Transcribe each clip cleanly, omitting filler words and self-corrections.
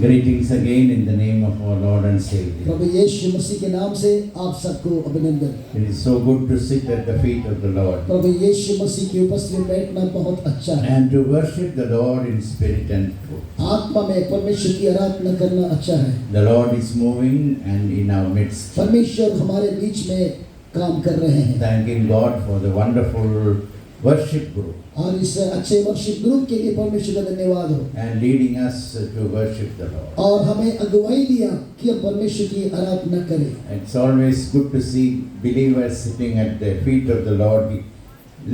Greetings again in the name of our Lord and Savior. प्रभु यीशु मसीह के नाम से आप सबको अभिनंदन। It is so good to sit at the feet of the Lord प्रभु यीशु मसीह की उपस्थिति में बैठना बहुत अच्छा है। and to worship the Lord in spirit and truth. आत्मा में परमेश्वर की आराधना करना अच्छा है। The Lord is moving and in our midst. परमेश्वर हमारे बीच में काम कर रहे हैं। Thanking God for the wonderful worship group और इस अच्छे वर्शिप ग्रुप के लिए परमेश्वर का धन्यवाद हो and leading us to worship the Lord. और हमें अगुवाई दिया कि हम परमेश्वर की आराधना करें। It's always good to see believers sitting at the feet of the Lord,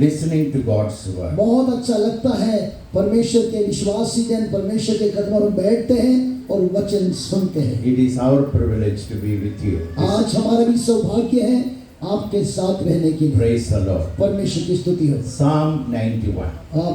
listening to God's word. बहुत अच्छा लगता है परमेश्वर के विश्वासी जन परमेश्वर के कदमों में बैठते हैं और वचन सुनते हैं। It is our privilege to be with you. आज हमारा भी सौभाग्य है आपके साथ रहने के लिए। Praise the Lord. परमेश्वर की स्तुति हो। Psalm 91.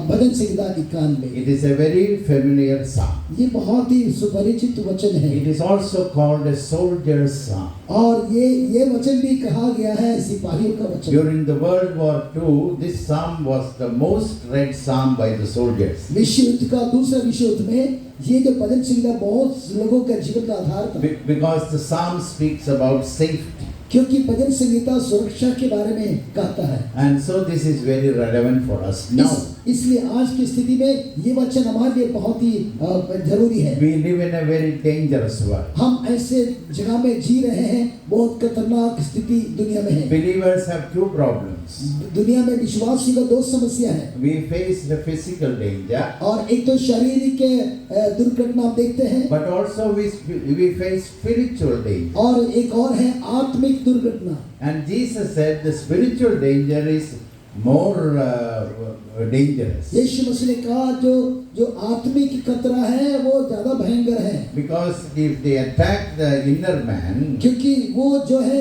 Bhajan Samhita 91। It is a very familiar psalm. ये बहुत ही सुपरिचित वचन है। It is also called a soldier's psalm. और ये वचन भी कहा गया है सिपाहियों का वचन। During the World War II, this psalm was the most read psalm by the soldiers. विश्व युद्ध का दूसरा विश्व युद्ध में ये जो भजन संहिता बहुत लोगों का जीवन का आधार था। Because the psalm speaks about safety. क्योंकि भजन संहिता सुरक्षा के बारे में कहता है। And so this is very relevant for us now. इसलिए आज की स्थिति में ये वचन हमारे लिए बहुत ही जरूरी है। We live in a very dangerous world. हम ऐसे जगह में जी रहे हैं, बहुत खतरनाक स्थिति दुनिया में है। Believers have two problems. दुनिया में विश्वासी को दो समस्या है। We face the physical danger. और एक तो शारीरिक दुर्घटना देखते हैं। But also we face spiritual danger. और एक और है आत्मिक दुर्घटना। And Jesus said the spiritual danger is more dangerous. यीशु मसीह ने कहा जो आत्मिक खतरा है वो ज्यादा भयंकर है। Because if they attack the inner man, क्योंकि वो जो है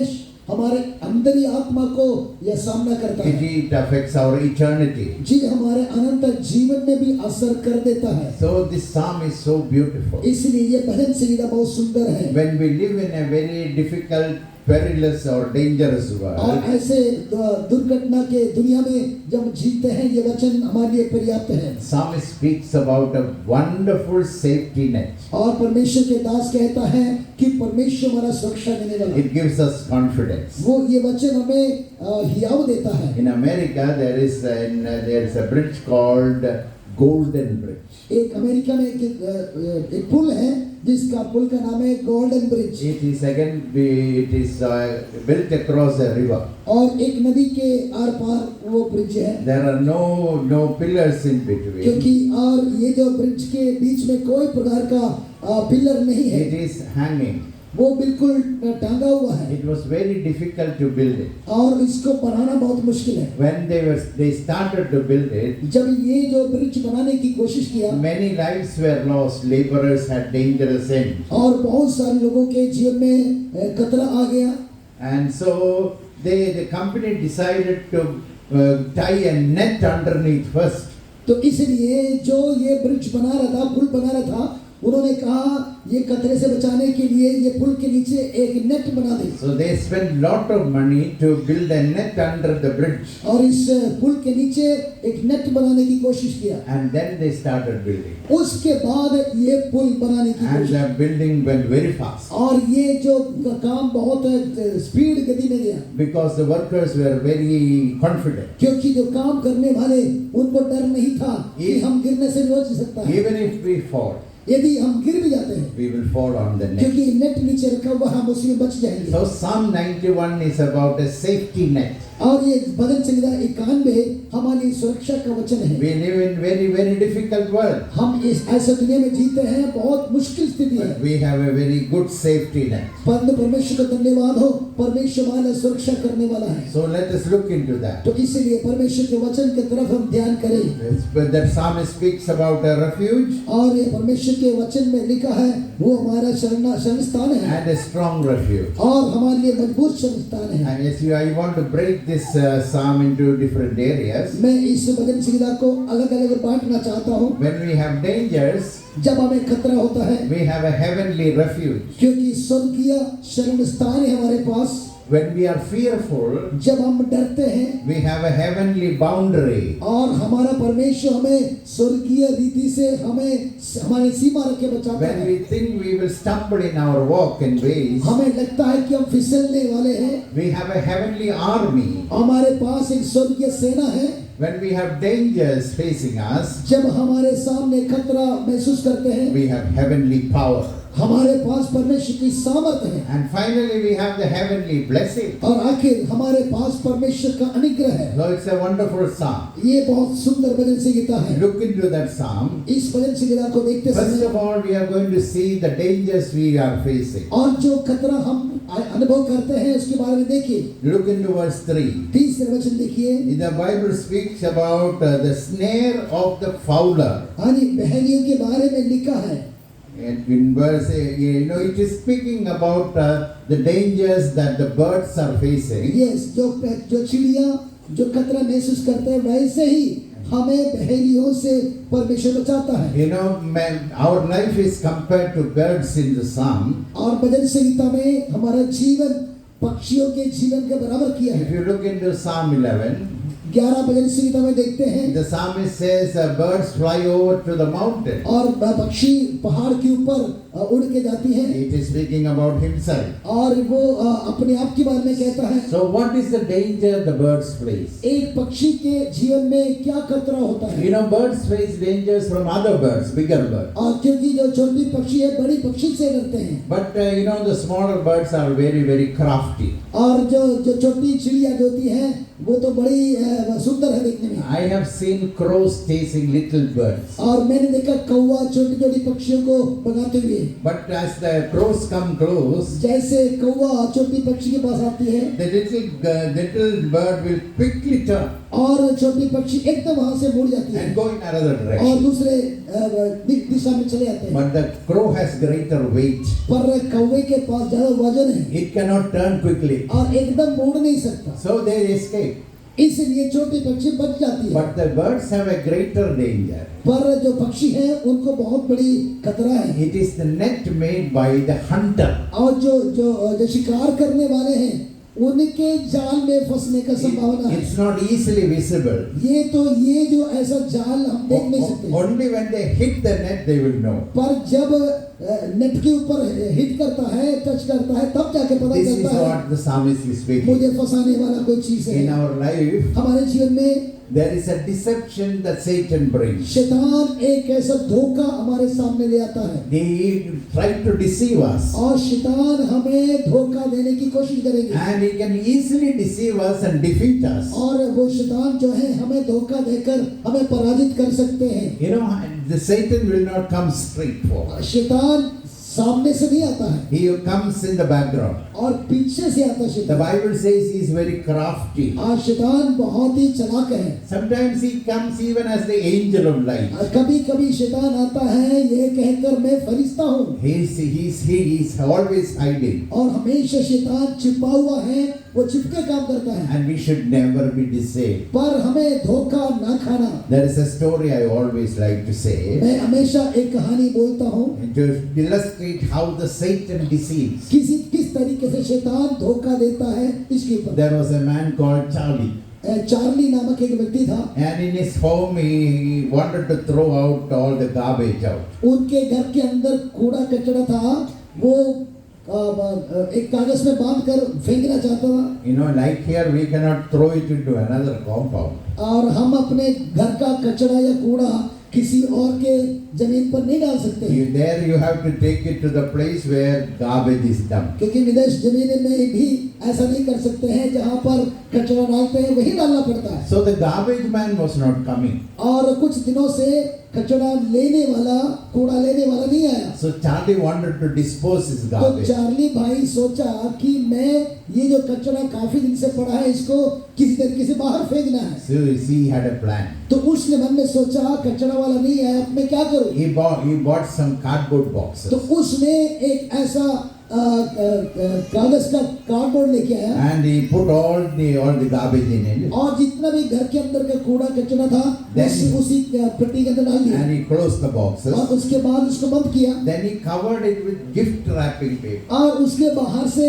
हमारे अंदरी आत्मा को यह सामना करता है। it affects our eternity. जी हमारे अनंत जीवन में भी असर कर देता है। So this psalm is so beautiful. इसलिए ये भजन संहिता बहुत सुंदर है। When we live in a very difficult, perilous or dangerous world, और ऐसे दुर्घटना के दुनिया में जब जीते हैं ये वचन हमारे लिए पर्याप्त है। psalmist speaks about a wonderful safety net. और परमेश्वर के दास कहता है कि परमेश्वर हमारा सुरक्षा देने वाला है। It gives us confidence. वो ये वचन हमें हियाव देता है। In America there is a bridge called Golden Bridge. एक अमेरिका में एक पुल है जिसका पुल का नाम है golden bridge. It is built across a river. और एक नदी के आर पार वो ब्रिज है। There are no pillars in between. क्योंकि और ये जो ब्रिज के बीच में कोई प्रकार का पिलर नहीं है। It is hanging. वो बिल्कुल टांगा हुआ है। It was very difficult to build it. और इसको बनाना बहुत मुश्किल है। When they started to build it, जब ये जो ब्रिज बनाने की कोशिश किया, many lives were lost. Laborers had dangerous ends. और बहुत सारे लोगों के जीवन में खतरा आ गया। And so the company decided to tie a net underneath first. तो इसलिए जो ये ब्रिज बना रहा था, पुल बना रहा था, उन्होंने कहा ये खतरे से बचाने के लिए ये पुल के नीचे एक नेट बना दे। So they spent lot of money to build a net under the bridge. और इस पुल के नीचे एक नेट बनाने की कोशिश किया। And then they started building. उसके बाद ये पुल बनाने की And कोशिश। the building went very fast. और ये जो काम बहुत स्पीड गति में गया। Because the workers were very confident. क्योंकि जो काम करने वाले उनको डर नहीं था कि हम गिरने से बच सकता है। Even if we fall, यदि हम गिर भी जाते हैं, we will fall on the net. क्योंकि नेट नीचे रखा हुआ हम उसमें बच जाएंगे। So Psalm 91 is about a safety net. और ये भजन संहिता 91 हमारी सुरक्षा का वचन है। We live in very difficult world. हम इस ऐसे दुनिया में जीते हैं, बहुत मुश्किल स्थिति है। But we have a very good safety net. परंतु परमेश्वर का धन्यवाद हो, परमेश्वर हमारा सुरक्षा करने वाला है। So let us look into that. तो इसलिए परमेश्वर के वचन की तरफ हम ध्यान करें। That psalmist speaks about a refuge और ये परमेश्वर के वचन में लिखा है वो हमारा शरण स्थान है and a strong refuge. और हमारे लिए मजबूत शरण स्थान है। And yes, I want to break this psalm into different areas. मैं इस भजन संहिता को अलग-अलग बांटना चाहता हूँ। When we have dangers, जब हमें खतरा होता है, we have a heavenly refuge. क्योंकि स्वर्गीय शरण स्थान है हमारे पास। when we are fearful, जब हम डरते हैं we have a heavenly boundary. और हमारा परमेश्वर हमें स्वर्गीय रीति से हमें हमारी सीमा रखे बचाता When है। we think we will stumble in our walk and ways, हमें लगता है कि हम फिसलने वाले हैं, we have a heavenly army. हमारे पास एक स्वर्गीय सेना है। When we have dangers facing us, जब हमारे सामने खतरा महसूस करते हैं, we have heavenly power. हमारे पास परमेश्वर की सामर्थ्य है। And finally, we have the heavenly blessing. और आखिर हमारे पास परमेश्वर का अनुग्रह है। So it's a wonderful psalm. ये बहुत सुंदर भजन संहिता है। Look into that psalm. इस भजन संहिता को देखते First समय of all, we are going to see the dangers we are facing. और जो खतरा हम अनुभव करते हैं उसके बारे में देखिए। Look into verse 3. तीसरे वचन देखिए। The Bible speaks about the snare of the fowler. हाँ जी, बहनियों के बारे में लिखा है। And in verse, it is speaking about the dangers that the birds are facing. Yes, जो चिड़िया जो खतरा महसूस करते हैं वैसे ही हमें बहेलियों से परमेश्वर बचाता है। Our life is compared to birds in the psalm. और भजन संहिता में हमारा जीवन पक्षियों के जीवन के बराबर किया If है। you look into Psalm 11, 11 भजन संहिता में देखते हैं the psalmist says birds fly over to the mountain. और पक्षी पहाड़ के ऊपर उड़ के जाती है It is speaking about himself. और वो अपने आप के बारे में कहता है। So what is the danger the birds face? एक पक्षी के जीवन में क्या खतरा होता है? Birds face dangers from other birds, bigger birds. और क्योंकि जो छोटी पक्षी है बड़ी पक्षी से डरते हैं। But the smaller birds are very, very crafty. और जो छोटी चिड़िया जो होती है वो तो बड़ी सुंदर है देखने में। I have seen crows chasing little birds. और मैंने देखा कौवा छोटी छोटी पक्षियों को भगाते हुए। But as the crows come close, जैसे कौवा छोटी पक्षी के पास आती है, the little bird will quickly turn और छोटी पक्षी एकदम वहां से मुड़ जाती है and go in another और direction. दूसरे दिशा में चले जाते हैं। But the crow has greater weight. पर कौवे के पास ज्यादा वजन है It cannot turn quickly. और एकदम मुड़ नहीं सकता, So they escape. इसलिए छोटी पक्षी बच जाती है। But the birds have a greater danger. पर जो पक्षी है उनको बहुत बड़ी खतरा है। It is the net made by the hunter. और जो शिकार करने वाले हैं उनके जाल में फंसने का संभावना है। It's not easily visible. ये जो ऐसा जाल हम देख नहीं सकते। Only when they hit the net they will know. पर जब नेट के ऊपर हिट करता है, टच करता है, तब जाके पता This is चलता है what the psalmist is speaking. मुझे फंसाने वाला कोई चीज है। In our life, हमारे जीवन में there is a deception that Satan brings. शैतान एक ऐसा धोखा हमारे सामने ले आता है He tries to deceive us. और शैतान हमें धोखा देने की कोशिश करेंगे। And he can easily deceive us and defeat us. और वो शैतान जो है हमें धोखा देकर हमें पराजित कर सकते हैं। The Satan will not come straight forward. शैतान सामने से नहीं आता है He comes in the background. और पीछे से आता है The शैतान। Bible says he is very crafty. और शैतान बहुत ही चालाक है। Sometimes he comes even as the angel of light. कभी कभी शैतान आता है ये कहकर मैं फरिश्ता हूँ, He is always hiding. और हमेशा शैतान छिपा हुआ है, वो छिपके काम करता है। And we should never be deceived. पर हमें धोखा ना खाना। There is a story I always like to say मैं हमेशा एक कहानी बोलता hूँ to illustrate how the Satan deceives. किस तरीके से शैतान धोखा देता है इसके ऊपर। There was a man called Charlie. Charlie नामक एक व्यक्ति था। And in his home he wanted to throw out all the garbage out. उनके घर के अंदर कूड़ा कचरा था, वो एक कागज में बांध कर फेंकना चाहता था। Like here we cannot throw it into another compound. और हम अपने घर का कचरा या कूड़ा किसी और के जमीन पर नहीं डाल सकते। There you have to take it to the place where garbage is dumped. क्योंकि विदेश जमीन में भी ऐसा नहीं कर सकते हैं, जहाँ पर कचरा डालते हैं वही डालना पड़ता है। So the garbage man was not coming. और कुछ दिनों से कचरा लेने वाला, कूड़ा लेने वाला नहीं आया। So Charlie wanted to dispose his तो garbage. चार्ली भाई सोचा कि मैं ये जो कचरा काफी दिन से पड़ा है इसको किसी तरीके से बाहर फेंकना है। So he had a plan. तो उसने मन में सोचा कचरा वाला नहीं आया, अब मैं क्या करूं? he bought some cardboard boxes. तो उसने एक ऐसा कागज का कार्डबोर्ड लेके आया And he put all the garbage in it. और जितना भी घर के अंदर का कूड़ा कचरा था Then- उसी पेटी के अंदर डाल दिया And he closed the boxes. और उसके बाद उसको बंद किया Then he covered it with gift wrapping paper. और उसके बाहर से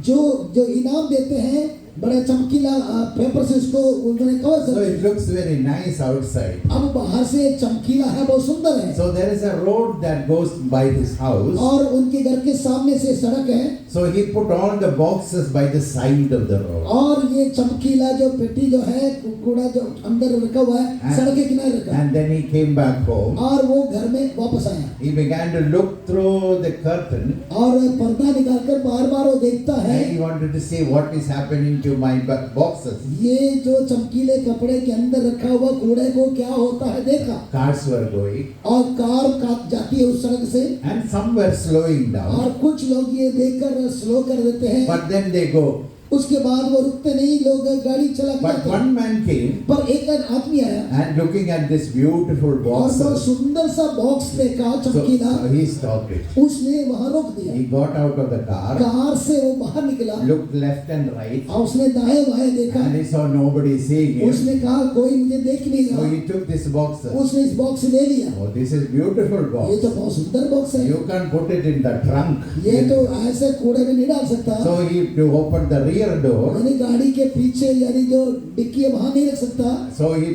जो इनाम देते हैं बड़ा चमकीला पेपर से उसको उन्होंने कवर So कर it दिया। looks very nice outside. अब बाहर से चमकीला है, बहुत सुंदर है So there is a road that goes by his house. और उनके घर के सामने से सड़क है So he put all the boxes by the side of the road. और ये चमकीला जो पेटी जो है कूड़ा जो अंदर रखा हुआ है सड़क के किनारे रखा है And then he came back home. और वो घर में वापस आया He began to look through the curtain. और पर्दा निकालकर बार-बार वो देखता है And he wanted to see what is happening to my boxes. ये जो चमकीले कपड़े के अंदर रखा हुआ कूड़े को क्या होता है देखा Cars were going. और कार का जाती है उस सड़क से And some were slowing down. और कुछ लोग ये देखकर स्लो कर देते हैं But then they go. उसके बाद वो रुकते नहीं, लोग गाड़ी चला के But जाते हैं। one man came पर एक आदमी आया and looking at this beautiful और वो boxes. सुंदर सा बॉक्स देखा So चमकीला, he stopped it. उसने वहां रोक दिया, He got out of the car, car से वो बाहर निकला looked left and right, और उसने दाएं बाएं देखा, and he saw nobody seeing him. उसने कहा कोई मुझे देख नहीं So रहा, he took this boxes. उसने इस बॉक्स ले लिया। Oh, this is beautiful ये box. तो बहुत सुंदर बॉक्स है, You can't put it in the trunk. ये तो ऐसे कूड़े में नहीं डाल सकता। So he opened the rear door. यानी गाड़ी के पीछे यानी जो डिक्की है वहां नहीं रख सकता। So he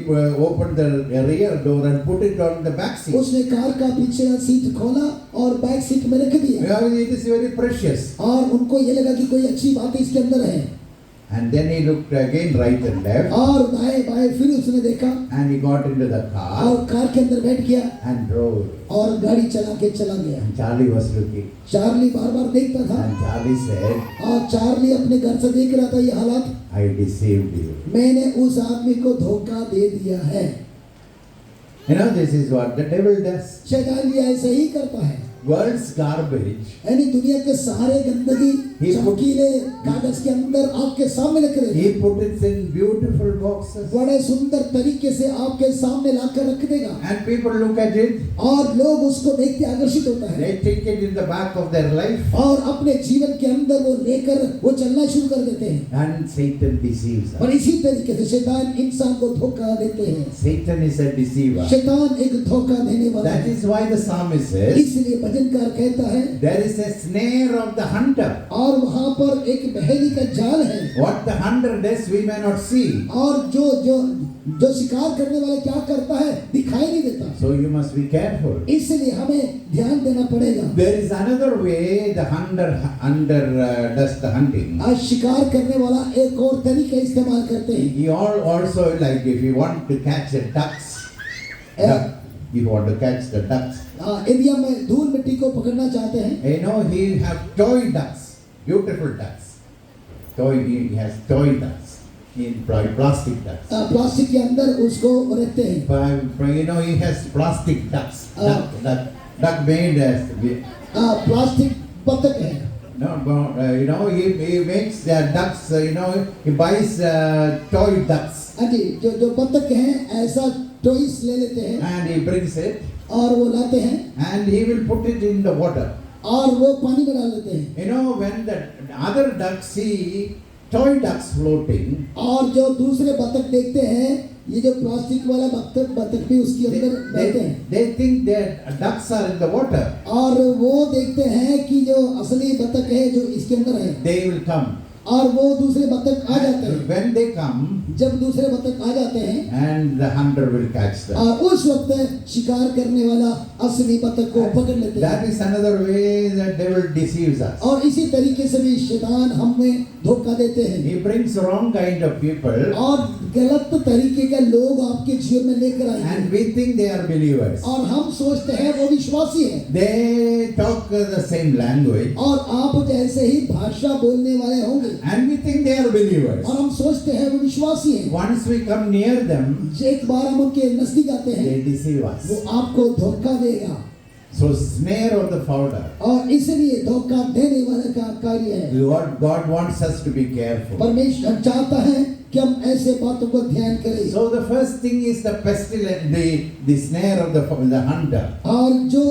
opened the rear door and put it on the back seat. उसने कार का पीछे का सीट खोला और बैक सीट में रख दिया Yeah, it is very precious. और उनको ये लगा कि कोई अच्छी बात इसके अंदर है And then he looked again right and left, और दाएं बाएं फिर उसने देखा and he got into the car और कार के अंदर बैठ गया and drove. और गाड़ी चला के चला गया। And Charlie was looking, Charlie बार बार देखता था and Charlie said, और चार्ली अपने घर से देख रहा था ये हालात, I deceived you. मैंने उस आदमी को धोखा दे दिया है। You know, this is what the devil does. शैतान भी ऐसे ही करता है, World's garbage, यानी दुनिया के सारे गंदगी He put- चमकीले कागज के अंदर आपके सामने रख रहे he put it in beautiful boxes. बड़े सुंदर तरीके से आपके सामने लाकर रख देगा And people look at it, और लोग उसको देख के आकर्षित होता है they take it in the back of their life, और अपने जीवन के अंदर वो लेकर वो चलना शुरू कर देते हैं। and Satan deceives और us. इसी तरीके से शैतान इंसान को धोखा देते हैं। Satan is a deceiver. शैतान एक धोखा देने वाला That है। is why the psalmist says, इसलिए भजनकार कहता है there is a snare of the hunter. और वहां पर एक बहेली का जाल है What the hunter does, we may not see. और जो जो जो शिकार करने वाला क्या करता है दिखाई नहीं देता, So you must be careful. इसलिए हमें ध्यान देना पड़ेगा। There is another way the hunter does the hunting. आज शिकार करने वाला एक और तरीका इस्तेमाल करते हैं। He also, like if you want to catch a ducks, duck, if you want to catch the ducks, यदि हम धूल मिट्टी को पकड़ना चाहते हैं, you know, he have toy ducks, beautiful ducks. He has toy ducks, in plastic ducks. Plastic के अंदर उसको रखते हैं। You know, he has plastic ducks. Duck made as plastic बतख है। you know, he makes the ducks. You know, he buys toy ducks हाँ जी, जो बतख हैं ऐसा टॉयस ले लेते हैं and he brings it और वो लाते हैं and he will put it in the water. और वो पानी में डाल देते हैं You know, when the other ducks see toy ducks floating, और जो दूसरे बतख देखते हैं ये जो प्लास्टिक वाला बतख भी उसके अंदर बैठे हैं they think that ducks are in the water. और वो देखते हैं कि जो असली बतख है जो इसके अंदर है They will come. और वो दूसरे बतख आ जाते हैं। When they come, जब दूसरे बतख आ जाते हैं and the hunter will catch them. और उस वक्त शिकार करने वाला असली बतख को पकड़ लेते That हैं। is another way the devil deceives us. और इसी तरीके से भी शैतान हमें धोखा देते हैं He brings wrong kind of people, और गलत तरीके के लोग आपके जीवन में लेकर आएंगे and we think they are believers. और हम सोचते हैं वो विश्वासी है They talk the same language, और आप जैसे ही भाषा बोलने वाले होंगे and we think they are believers. और हम सोचते हैं वो विश्वासी है। Once we come near them, एक बार हम उनके नजदीक आते हैं they deceive us. वो आपको धोखा देगा So snare of the fowler. और इसलिए धोखा देने वाले का कार्य है। God wants us to be careful. परमेश्वर चाहता है कि हम ऐसे बातों को ध्यान करें। So the first thing is the pestilence, the snare of the hunter. और जो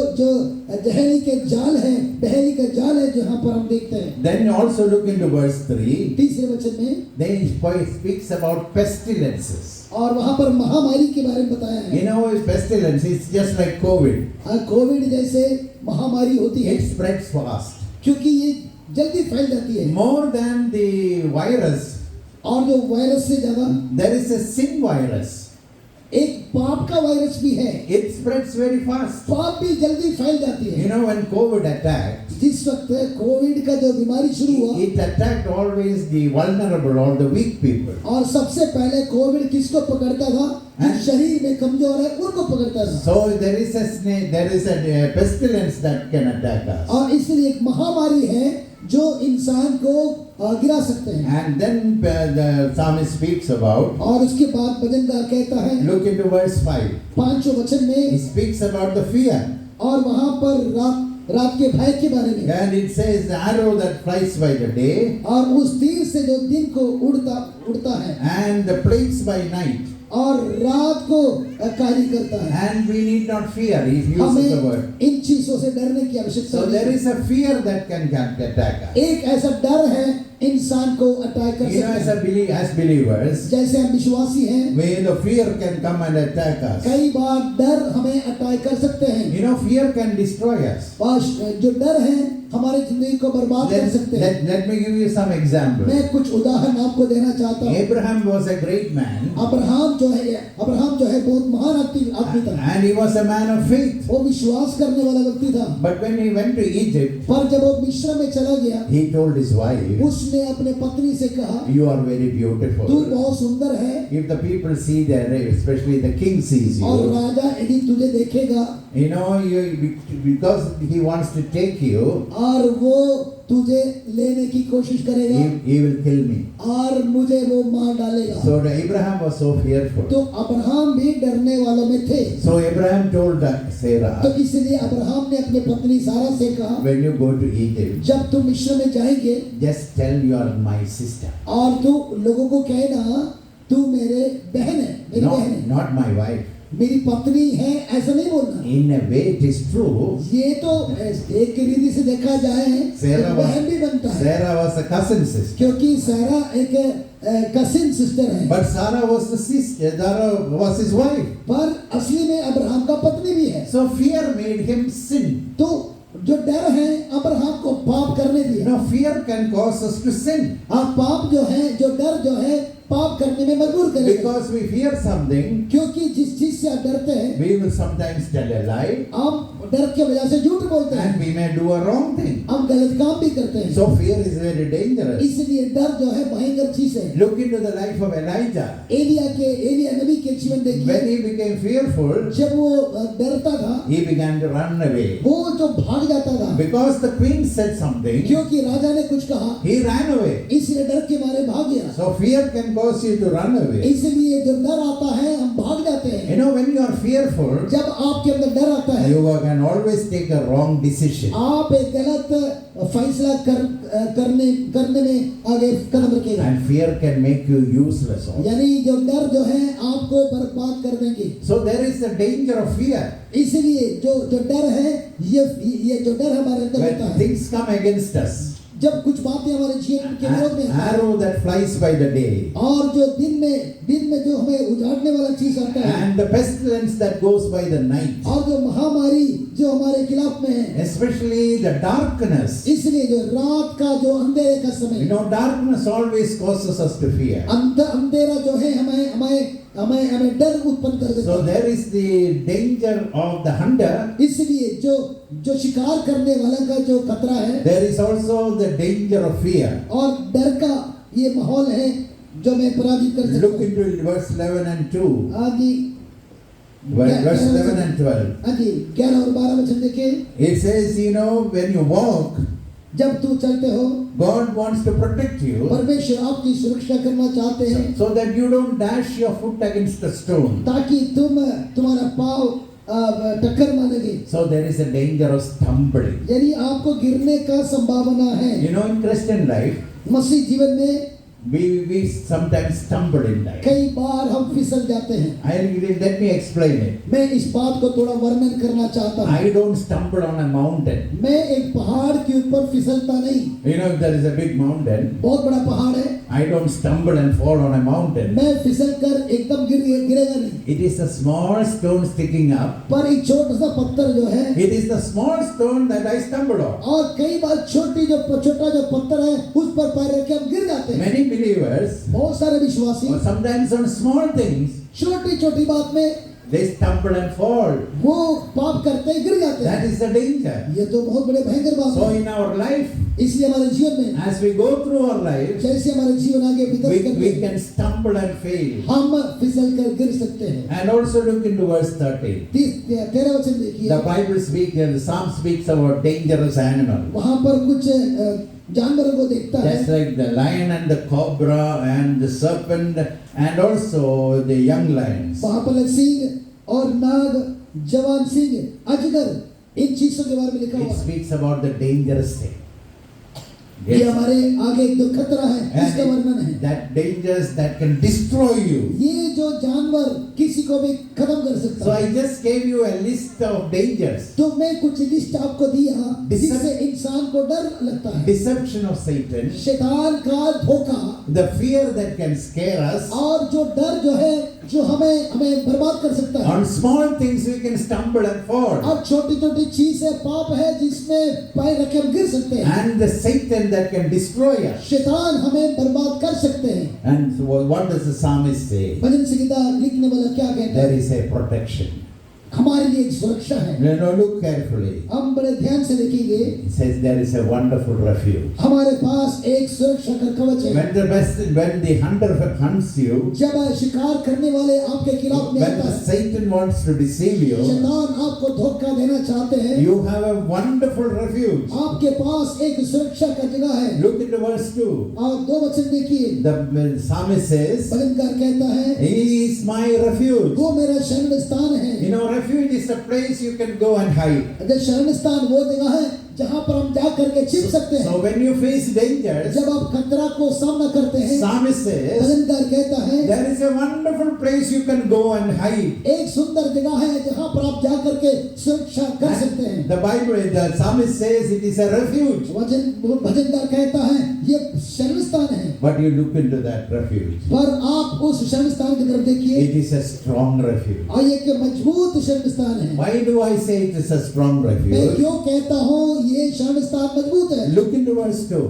दहली के जाल है, बहेली का जाल है जहाँ पर हम देखते हैं। Then also look into verse 3. तीसरे वचन में Then it speaks about pestilences. और वहाँ पर महामारी के बारे में बताया है। You know, pestilence is just like COVID. Covid जैसे महामारी होती है It spreads fast. क्योंकि ये जल्दी फैल जाती है। More than the virus, और जो वायरस से ज्यादा there is a sin virus. एक पाप का वायरस भी है। It spreads very fast. पाप भी जल्दी फैल जाती है। You know, when COVID attacked, जिस वक्त कोविड का जो बीमारी शुरू हुआ, it attacked always the vulnerable or the weak people. और सबसे पहले कोविड किसको पकड़ता था? जो शरीर में कमजोर है उनको पकड़ता था। So there is a pestilence that can attack us. और इसलिए एक महामारी है जो इंसान को गिरा सकते हैं। And then the psalmist speaks about, और उसके बाद भजनकार कहता है, look into verse 5. 5वें वचन He में, speaks about the fear. और वहाँ पर रात के भय के बारे में, And it says the arrow that flies by the day और उस तीर से जो दिन को उड़ता है and the plagues by night. और रात को कार्य करता है। And we need not fear. He uses the हमें word. इन चीजों से डरने की आवश्यकता So नहीं there है। is a fear that can attack us. एक ऐसा डर है इंसान को अटैक कर You know, सकता है। as believers, जैसे हम विश्वासी हैं, where the fear can come and attack us. कई बार डर हमें अटैक कर सकते हैं। You know, fear can destroy us. और जो डर है हमारे जिंदगी को बर्बाद कर सकते हैं। Let me give you some examples. मैं कुछ उदाहरण आपको देना चाहता हूँ। Abraham was a great man. Abraham जो है बहुत महान आदमी था। And he was a man of faith. वो विश्वास करने वाला व्यक्ति था। But when he went to Egypt, पर जब वो मिस्र में चला गया, he told his wife, उसने अपने पत्नी से कहा, you are very तू beautiful. बहुत सुंदर है। If the people see that, especially the king sees और you, राजा यदि तुझे देखेगा, you know, because he wants to take you, और वो तुझे लेने की कोशिश करेगा, he will kill me. और मुझे वो मार डालेगा। So Abraham was so fearful. तो अब्राहम भी डरने वालों में थे। So Abraham told तो Sarah, इसलिए अब्राहम ने अपने पत्नी सारा से कहा, when you go to Egypt, जब तुम मिस्र में जाएंगे, just tell you are my sister. और तू लोगों को कहना तू मेरे बहन है, मेरी बहन है, Not my wife. मेरी पत्नी है, ऐसा नहीं बोलना। In a way, it is true. ये तो एक रीति से देखा जाए एक बहन भी बनता है, Sarah was a cousin sister. क्योंकि सारा एक कजिन सिस्टर है। But Sarah was the sister. Sarah was his wife. पर असली में अब्राहम का पत्नी भी है। So fear made him sin. तो जो डर है अब्राहम को पाप करने दिया। Now fear can cause us to sin. आप पाप जो है, जो डर जो है, पाप करने में मजबूर करेगा। Because we fear something, क्योंकि जिस चीज से आप डरते हैं, we will sometimes tell a lie, आप डर की वजह से झूठ बोलते हैं, and we may do a wrong thing. हम गलत काम भी करते हैं। So fear is very dangerous. इसलिए डर जो है भयंकर चीज है। Look into the life of Elijah. Elia नबी के जीवन When देखिए, he became fearful, जब वो डरता था, he began to run away. वो जो भाग जाता था, Because the queen said something, क्योंकि राजा ने कुछ कहा, he ran away. इसलिए डर के मारे भाग गया। So fear can cause you to run away. इसलिए जब डर आता है हम भाग जाते हैं। You know, when you are fearful, जब आपके अंदर डर आता है, you can always take a wrong decision. आप एक गलत फैसला करने में आगे कदम रखेगा। And fear can make you useless also. यानी जो डर जो है आपको बर्बाद कर देंगे। So there is the danger of fear. इसलिए जो डर है, ये जो डर हमारे अंदर होता When है, things come against us, जब कुछ बातें हमारे जीवन के विरोध में, arrow that flies by the day, और जो दिन में जो हमें उजाड़ने वाला चीज आता है, and the pestilence that goes by the night, और जो महामारी जो हमारे खिलाफ में है, especially the darkness. इसलिए जो रात का जो अंधेरे का You समय, know, darkness always causes us to fear. अंधेरा जो है हमें डर उत्पन्न कर देता So है। there is the danger of the hunter. इसलिए जो शिकार करने वाला का जो खतरा है, There is also the danger of fear. और डर का ये माहौल है जो मैं पराजित कर सकता Look हूँ। into verse 11 and 2. आगे Verse 11 and 12. आगे 11 और 12 वचन देखिए। It says, you know, when you walk, जब तू चलते हो, God wants to protect you परमेश्वर आपकी सुरक्षा करना चाहते हैं, so that you don't dash your foot against a stone. ताकि तुम्हारा पाँव टक्कर न लगे। So there is a danger of stumbling. यानी आपको गिरने का संभावना है। You know, in Christian life, मसीह जीवन में we sometimes stumble in life. कई बार हम फिसल जाते हैं। Let me explain it. मैं इस बात को थोड़ा वर्णन करना चाहता हूँ। I don't stumble on a mountain. मैं एक पहाड़ के ऊपर फिसलता नहीं। You know, if there is a big mountain, बहुत बड़ा पहाड़ है, I don't stumble and fall on a mountain. मैं फिसल कर एकदम गिरेगा नहीं। It is a small stone sticking up. पर एक छोटा सा पत्थर जो है, It is the small stone that I stumbled on. और कई बार छोटा जो पत्थर है उस पर पैर रख के हम गिर जाते हैं। Many believers, बहुत सारे विश्वासी or sometimes on small things, छोटी बात में they stumble and fall. वो पाप करते ही गिर जाते That हैं। is the danger. ये तो बहुत बड़े भयंकर बात So है। in our life, इसलिए हमारे जीवन में as we go through our life, जैसे हमारे जीवन आगे बीतते करते we हैं, can stumble and fail. हम फिसल कर गिर सकते हैं। And also look into verse 13. 13 वचन देखिए। The Bible speaks, the Psalm speaks about dangerous animals. वहाँ पर कुछ जानवरों को देखता है, Just like the lion and the cobra and the serpent and also the young lions. वहाँ पर सिंह और नाग, जवान सिंह, अजगर, इन चीजों के बारे में लिखा It हुआ है। speaks about the dangerous thing. ये Yes. हमारे आगे एक जो खतरा है इसका वर्णन है। And that dangers that can destroy you. ये जो जानवर किसी को भी खत्म कर So सकता है। I just gave you a list of dangers. तो मैं कुछ लिस्ट आपको दी यहाँ, Decep- जिससे इंसान को डर लगता है। Deception of Satan. शैतान का धोखा The fear that can scare us. और जो डर जो है जो हमें बर्बाद कर सकता है। On small things we can stumble and fall. और छोटी चीज है, पाप है जिसमें पैर रख के हम गिर सकते हैं। And the Satan that can destroy us. शैतान हमें बर्बाद कर सकते हैं। And so what does the psalmist say? भजन संगीता लिखने वाला क्या कहता There है? is a protection. हमारे लिए एक सुरक्षा है। Now look carefully. हम बड़े ध्यान से देखेंगे। It says there is a wonderful refuge. हमारे पास एक सुरक्षा का कवच है। When the hunter hunts you, जब शिकार करने वाले आपके खिलाफ में when आता the है, Satan wants to deceive you, शैतान आपको धोखा देना चाहते हैं, you have a wonderful refuge. आपके पास एक सुरक्षा का जगह है। Look into verse 2. और 2 वचन देखिए। The psalmist says, भजनकार कहता है, He is my refuge. वो मेरा शरण स्थान है। You know, refuge is a place you can go and hide. अगर शरण स्थान वो जगह है जहाँ पर हम जा करके छिप सकते हैं। So when you face dangers, जब आप खतरा को सामना करते हैं, psalmist says, भजनकार कहता है, there is a wonderful place you can go and hide. एक सुंदर जगह है जहाँ पर आप जा करके सुरक्षा कर सकते हैं। The Bible, the psalmist says it is a refuge. भजनकार कहता है ये शरण स्थान है। But you look into that refuge. पर आप उस शरण स्थान की तरफ देखिए, It is a strong refuge. और ये एक मजबूत शरण स्थान है। Why do I say it is a strong मैं refuge? क्यों कहता हूँ ये शरण स्थान मजबूत है? Look into verse 2.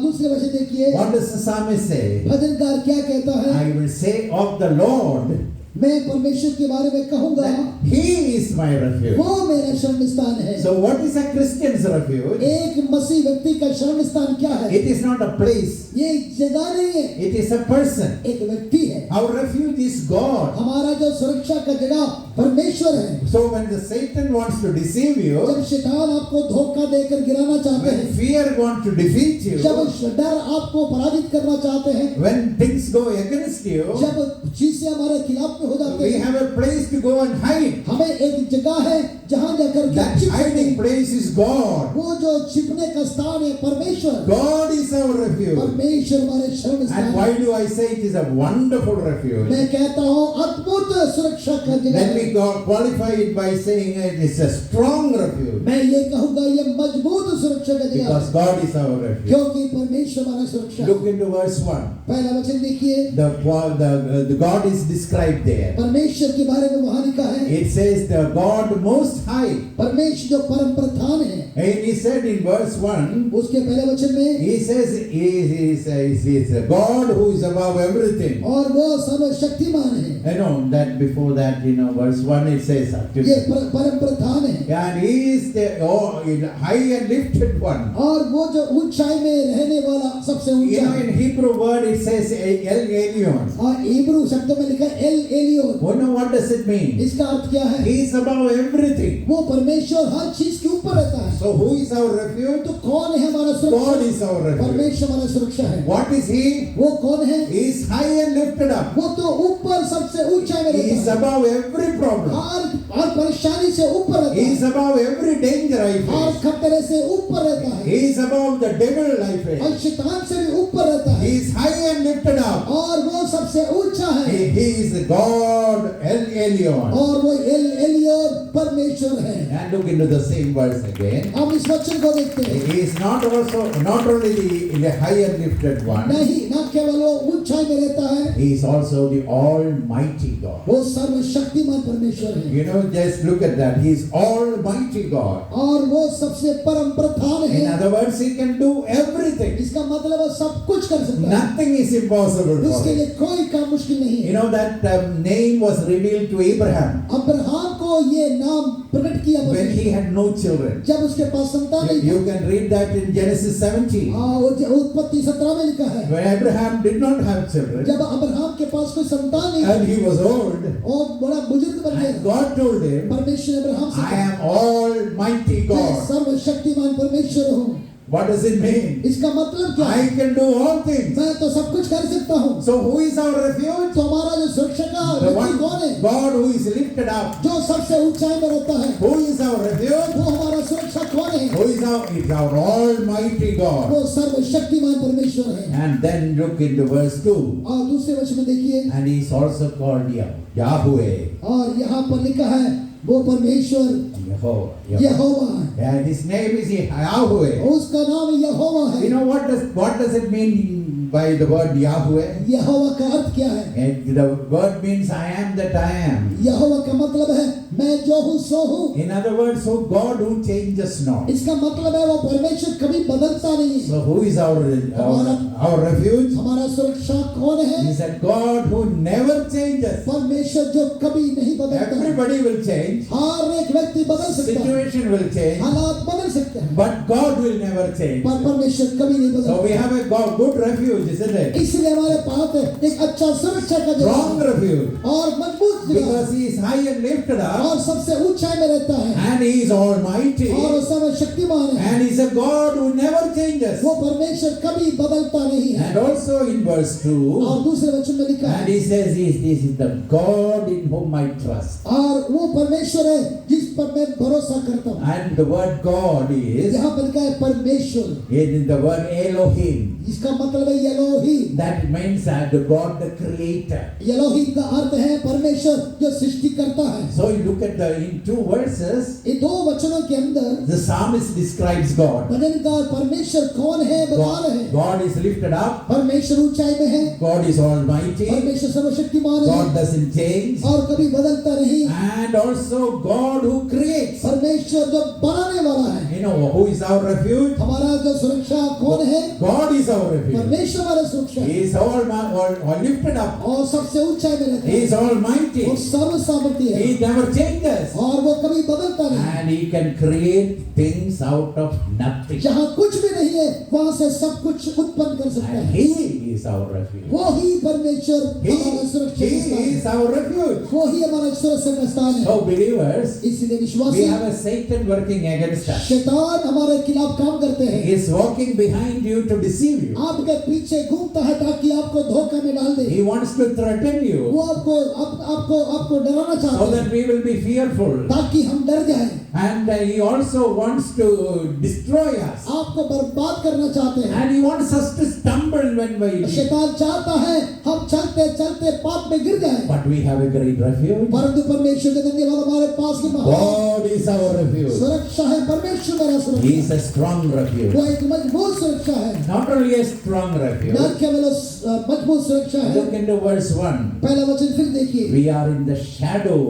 दूसरे वचन देखिए। What does the psalmist say? भजनकार क्या कहता है? I will say of the Lord, मैं परमेश्वर के बारे में कहूँगा, that He is my refuge. वो मेरा शरण स्थान है। So what is a Christian's refuge? एक मसीह व्यक्ति का शरण स्थान क्या है? It is not a place. ये एक जगह नहीं है, It is a person. एक व्यक्ति है। Our refuge is God. हमारा जो सुरक्षा का जगह परमेश्वर है। So when the Satan wants to deceive you, जब शैतान आपको धोखा देकर गिराना चाहते when हैं, fear wants to defeat you, जब डर आपको पराजित करना चाहते हैं, when things go against you, जब चीजें हमारे खिलाफ में हो जाते we हैं, have a place to go and hide. हमें एक जगह है जहां जाकर के That छिप सकते hiding हैं। place is God. वो जो छिपने का स्थान है परमेश्वर। God is our refuge. परमेश्वर हमारे शरण स्थान And है। why do I say it is a wonderful refuge? मैं कहता हूँ अद्भुत सुरक्षा का जगह Let है। me qualify it by saying it is a strong refuge. मैं ये कहूँगा ये मजबूत सुरक्षा का जगह है, Because God is our refuge. क्योंकि परमेश्वर हमारा सुरक्षा है। Look into verse 1. पहला वचन देखिए, The God is described there. परमेश्वर के बारे में वहां लिखा है, It says the God most high. परमेश्वर जो परम प्रधान है। And he said in verse 1, उसके पहले वचन में he says he is a God who is above everything. और वो सर्वशक्तिमान है। I know that before that, verse 1 it says ये actually. परम प्रधान है And he is the high and lifted one. और वो जो ऊंचाई में रहने वाला सबसे ऊंचा है। In Hebrew word it says El Elyon. और इब्रू शब्दों में लिखा है El Elyon. Oh no, what does it mean? इसका अर्थ क्या है? He is above everything. वो परमेश्वर हर चीज के ऊपर रहता है। So who is our refuge? तो कौन है हमारा God सुरक्षा? is our refuge. परमेश्वर हमारा सुरक्षा है। What is he? वो कौन है? He is high and lifted up. वो तो ऊपर सबसे ऊंचाई में He is रहता है। above every problem. और परेशानी से ऊपर रहता He is है above every danger I और face. खतरे से ऊपर रहता है He is above the devil I और face. शैतान से भी ऊपर रहता है He is high and lifted up. और वो सबसे ऊंचा है He is the God El Elyon. और वो एलियोन परमेश्वर है And look into the same verse again. हम इस वचन को देखते हैं He is not only the high and lifted one. नहीं न केवल वो ऊंचाई में रहता है He is also the Almighty God. वो सर्वशक्तिमान परमेश्वर है You know, just look at that. He is Almighty God. और वो सबसे परम प्रधान In है other words, He can do everything. इसका मतलब वो सब कुछ कर सकता है Nothing is impossible for उसके Him. लिए कोई काम मुश्किल नहीं You है know that name was revealed to Abraham Abraham को ये नाम प्रकट किया when he परमेश्वर had no children. जब उसके पास संतान नहीं You can read that in Genesis 17. था हाँ वो उत्पत्ति 17 में लिखा है When Abraham did not have children जब अब्राहम के पास कोई संतान नहीं and he was old, था और बड़ा बुजुर्ग बन and गया God told him, परमेश्वर ने अब्राहम से I कहा am Almighty मैं God. सर्वशक्तिमान परमेश्वर हूँ What does it mean? इसका मतलब क्या I है can do all things. मैं तो सब कुछ कर सकता हूँ So who is our refuge? तो हमारा जो सुरक्षा का The व्यक्ति कौन one है God who is lifted up. जो सबसे ऊंचाई में रहता है Who is our refuge? वो हमारा सुरक्षा कौन है Who is our Almighty God. वो सर्वशक्तिमान परमेश्वर है And then look into verse 2. और दूसरे वचन में देखिए And he is also called Yahweh. और यहाँ पर लिखा है वो परमेश्वर Jehovah. यहोवा है And his name is Yahweh. उसका नाम यहोवा You है know what does it mean by the word Yahweh? यहोवा का अर्थ क्या है And the word means I am that I am. यहोवा का मतलब है मैं जो हूँ सो हूँ In other words, so God who changes not. इसका मतलब है वो परमेश्वर कभी बदलता नहीं है So who is our refuge? हमारा सुरक्षा कौन है He is a God who never changes. परमेश्वर जो कभी नहीं बदलता Everybody will change. हर एक व्यक्ति बदल सकता है Situation will change. हालात बदल सकते हैं But God will never change. पर परमेश्वर कभी नहीं So we बदलता have a good refuge, isn't it? इसलिए हमारे पास एक अच्छा सुरक्षा का Strong जगह refuge. और मजबूत जगह Because He is high and lifted up. और सबसे ऊंचाई में रहता है And He is Almighty. और वो सर्वशक्तिमान है And He is a God who never changes. वो परमेश्वर कभी बदलता नहीं है And also in verse 2, और दूसरे वचन में लिखा and है He says, This is the God in whom I trust. और वो परमेश्वर है जिस पर मैं भरोसा करता हूँ And the word God is, यहाँ पर लिखा है परमेश्वर in the word Elohim. इसका मतलब है यलोहीम That means that the God, the Creator. यलोहीम का अर्थ है परमेश्वर जो सृष्टि करता है So you look at in 2 verses, इन दो वचनों के अंदर the psalmist describes God. भजनकार परमेश्वर कौन है बता रहे हैं God is lifted up. परमेश्वर ऊंचाई में है God is Almighty. परमेश्वर सर्वशक्तिमान है God doesn't change. और कभी बदलता नहीं And also God who creates. परमेश्वर जो बनाने वाला है You know who is our refuge? हमारा जो सुरक्षा कौन है God is our refuge. परमेश्वर हमारा सुरक्षा He है is all lifted up. और सबसे ऊंचाई में रहता He is है Almighty. और सर्व सामर्थ्य है He never changes. और वो कभी बदलता नहीं And He can create things out of nothing. जहाँ कुछ भी नहीं है वहां से सब कुछ उत्पन्न कर सकता And है He is our refuge. वो ही परमेश्वर हमारा सुरक्षा He का स्थान is है our refuge. वो ही हमारा सुरक्षा का स्थान है So believers, इसलिए we विश्वासी have a Satan working against us. शैतान हमारे खिलाफ काम करते हैं He is walking behind you to deceive you. आपके पीछे घूमता है ताकि आपको धोखा में डाल दे He wants to threaten you वो आपको डराना so चाहता है that we will be fearful. ताकि हम डर जाएं And He also wants to destroy us. आपको बर्बाद करना चाहते हैं And He wants us to stumble when we lead. शैतान चाहता है हम चलते चलते पाप में गिर जाएं But we have a great refuge. परंतु परमेश्वर के धन्यवाद हमारे पास की महान God is our refuge. सुरक्षा है परमेश्वर मेरा He सुरक्षा is a strong refuge. वो एक मजबूत सुरक्षा है Not only a strong न refuge. केवल मजबूत सुरक्षा है Look into verse 1. पहला वचन फिर देखिए We are in the shadow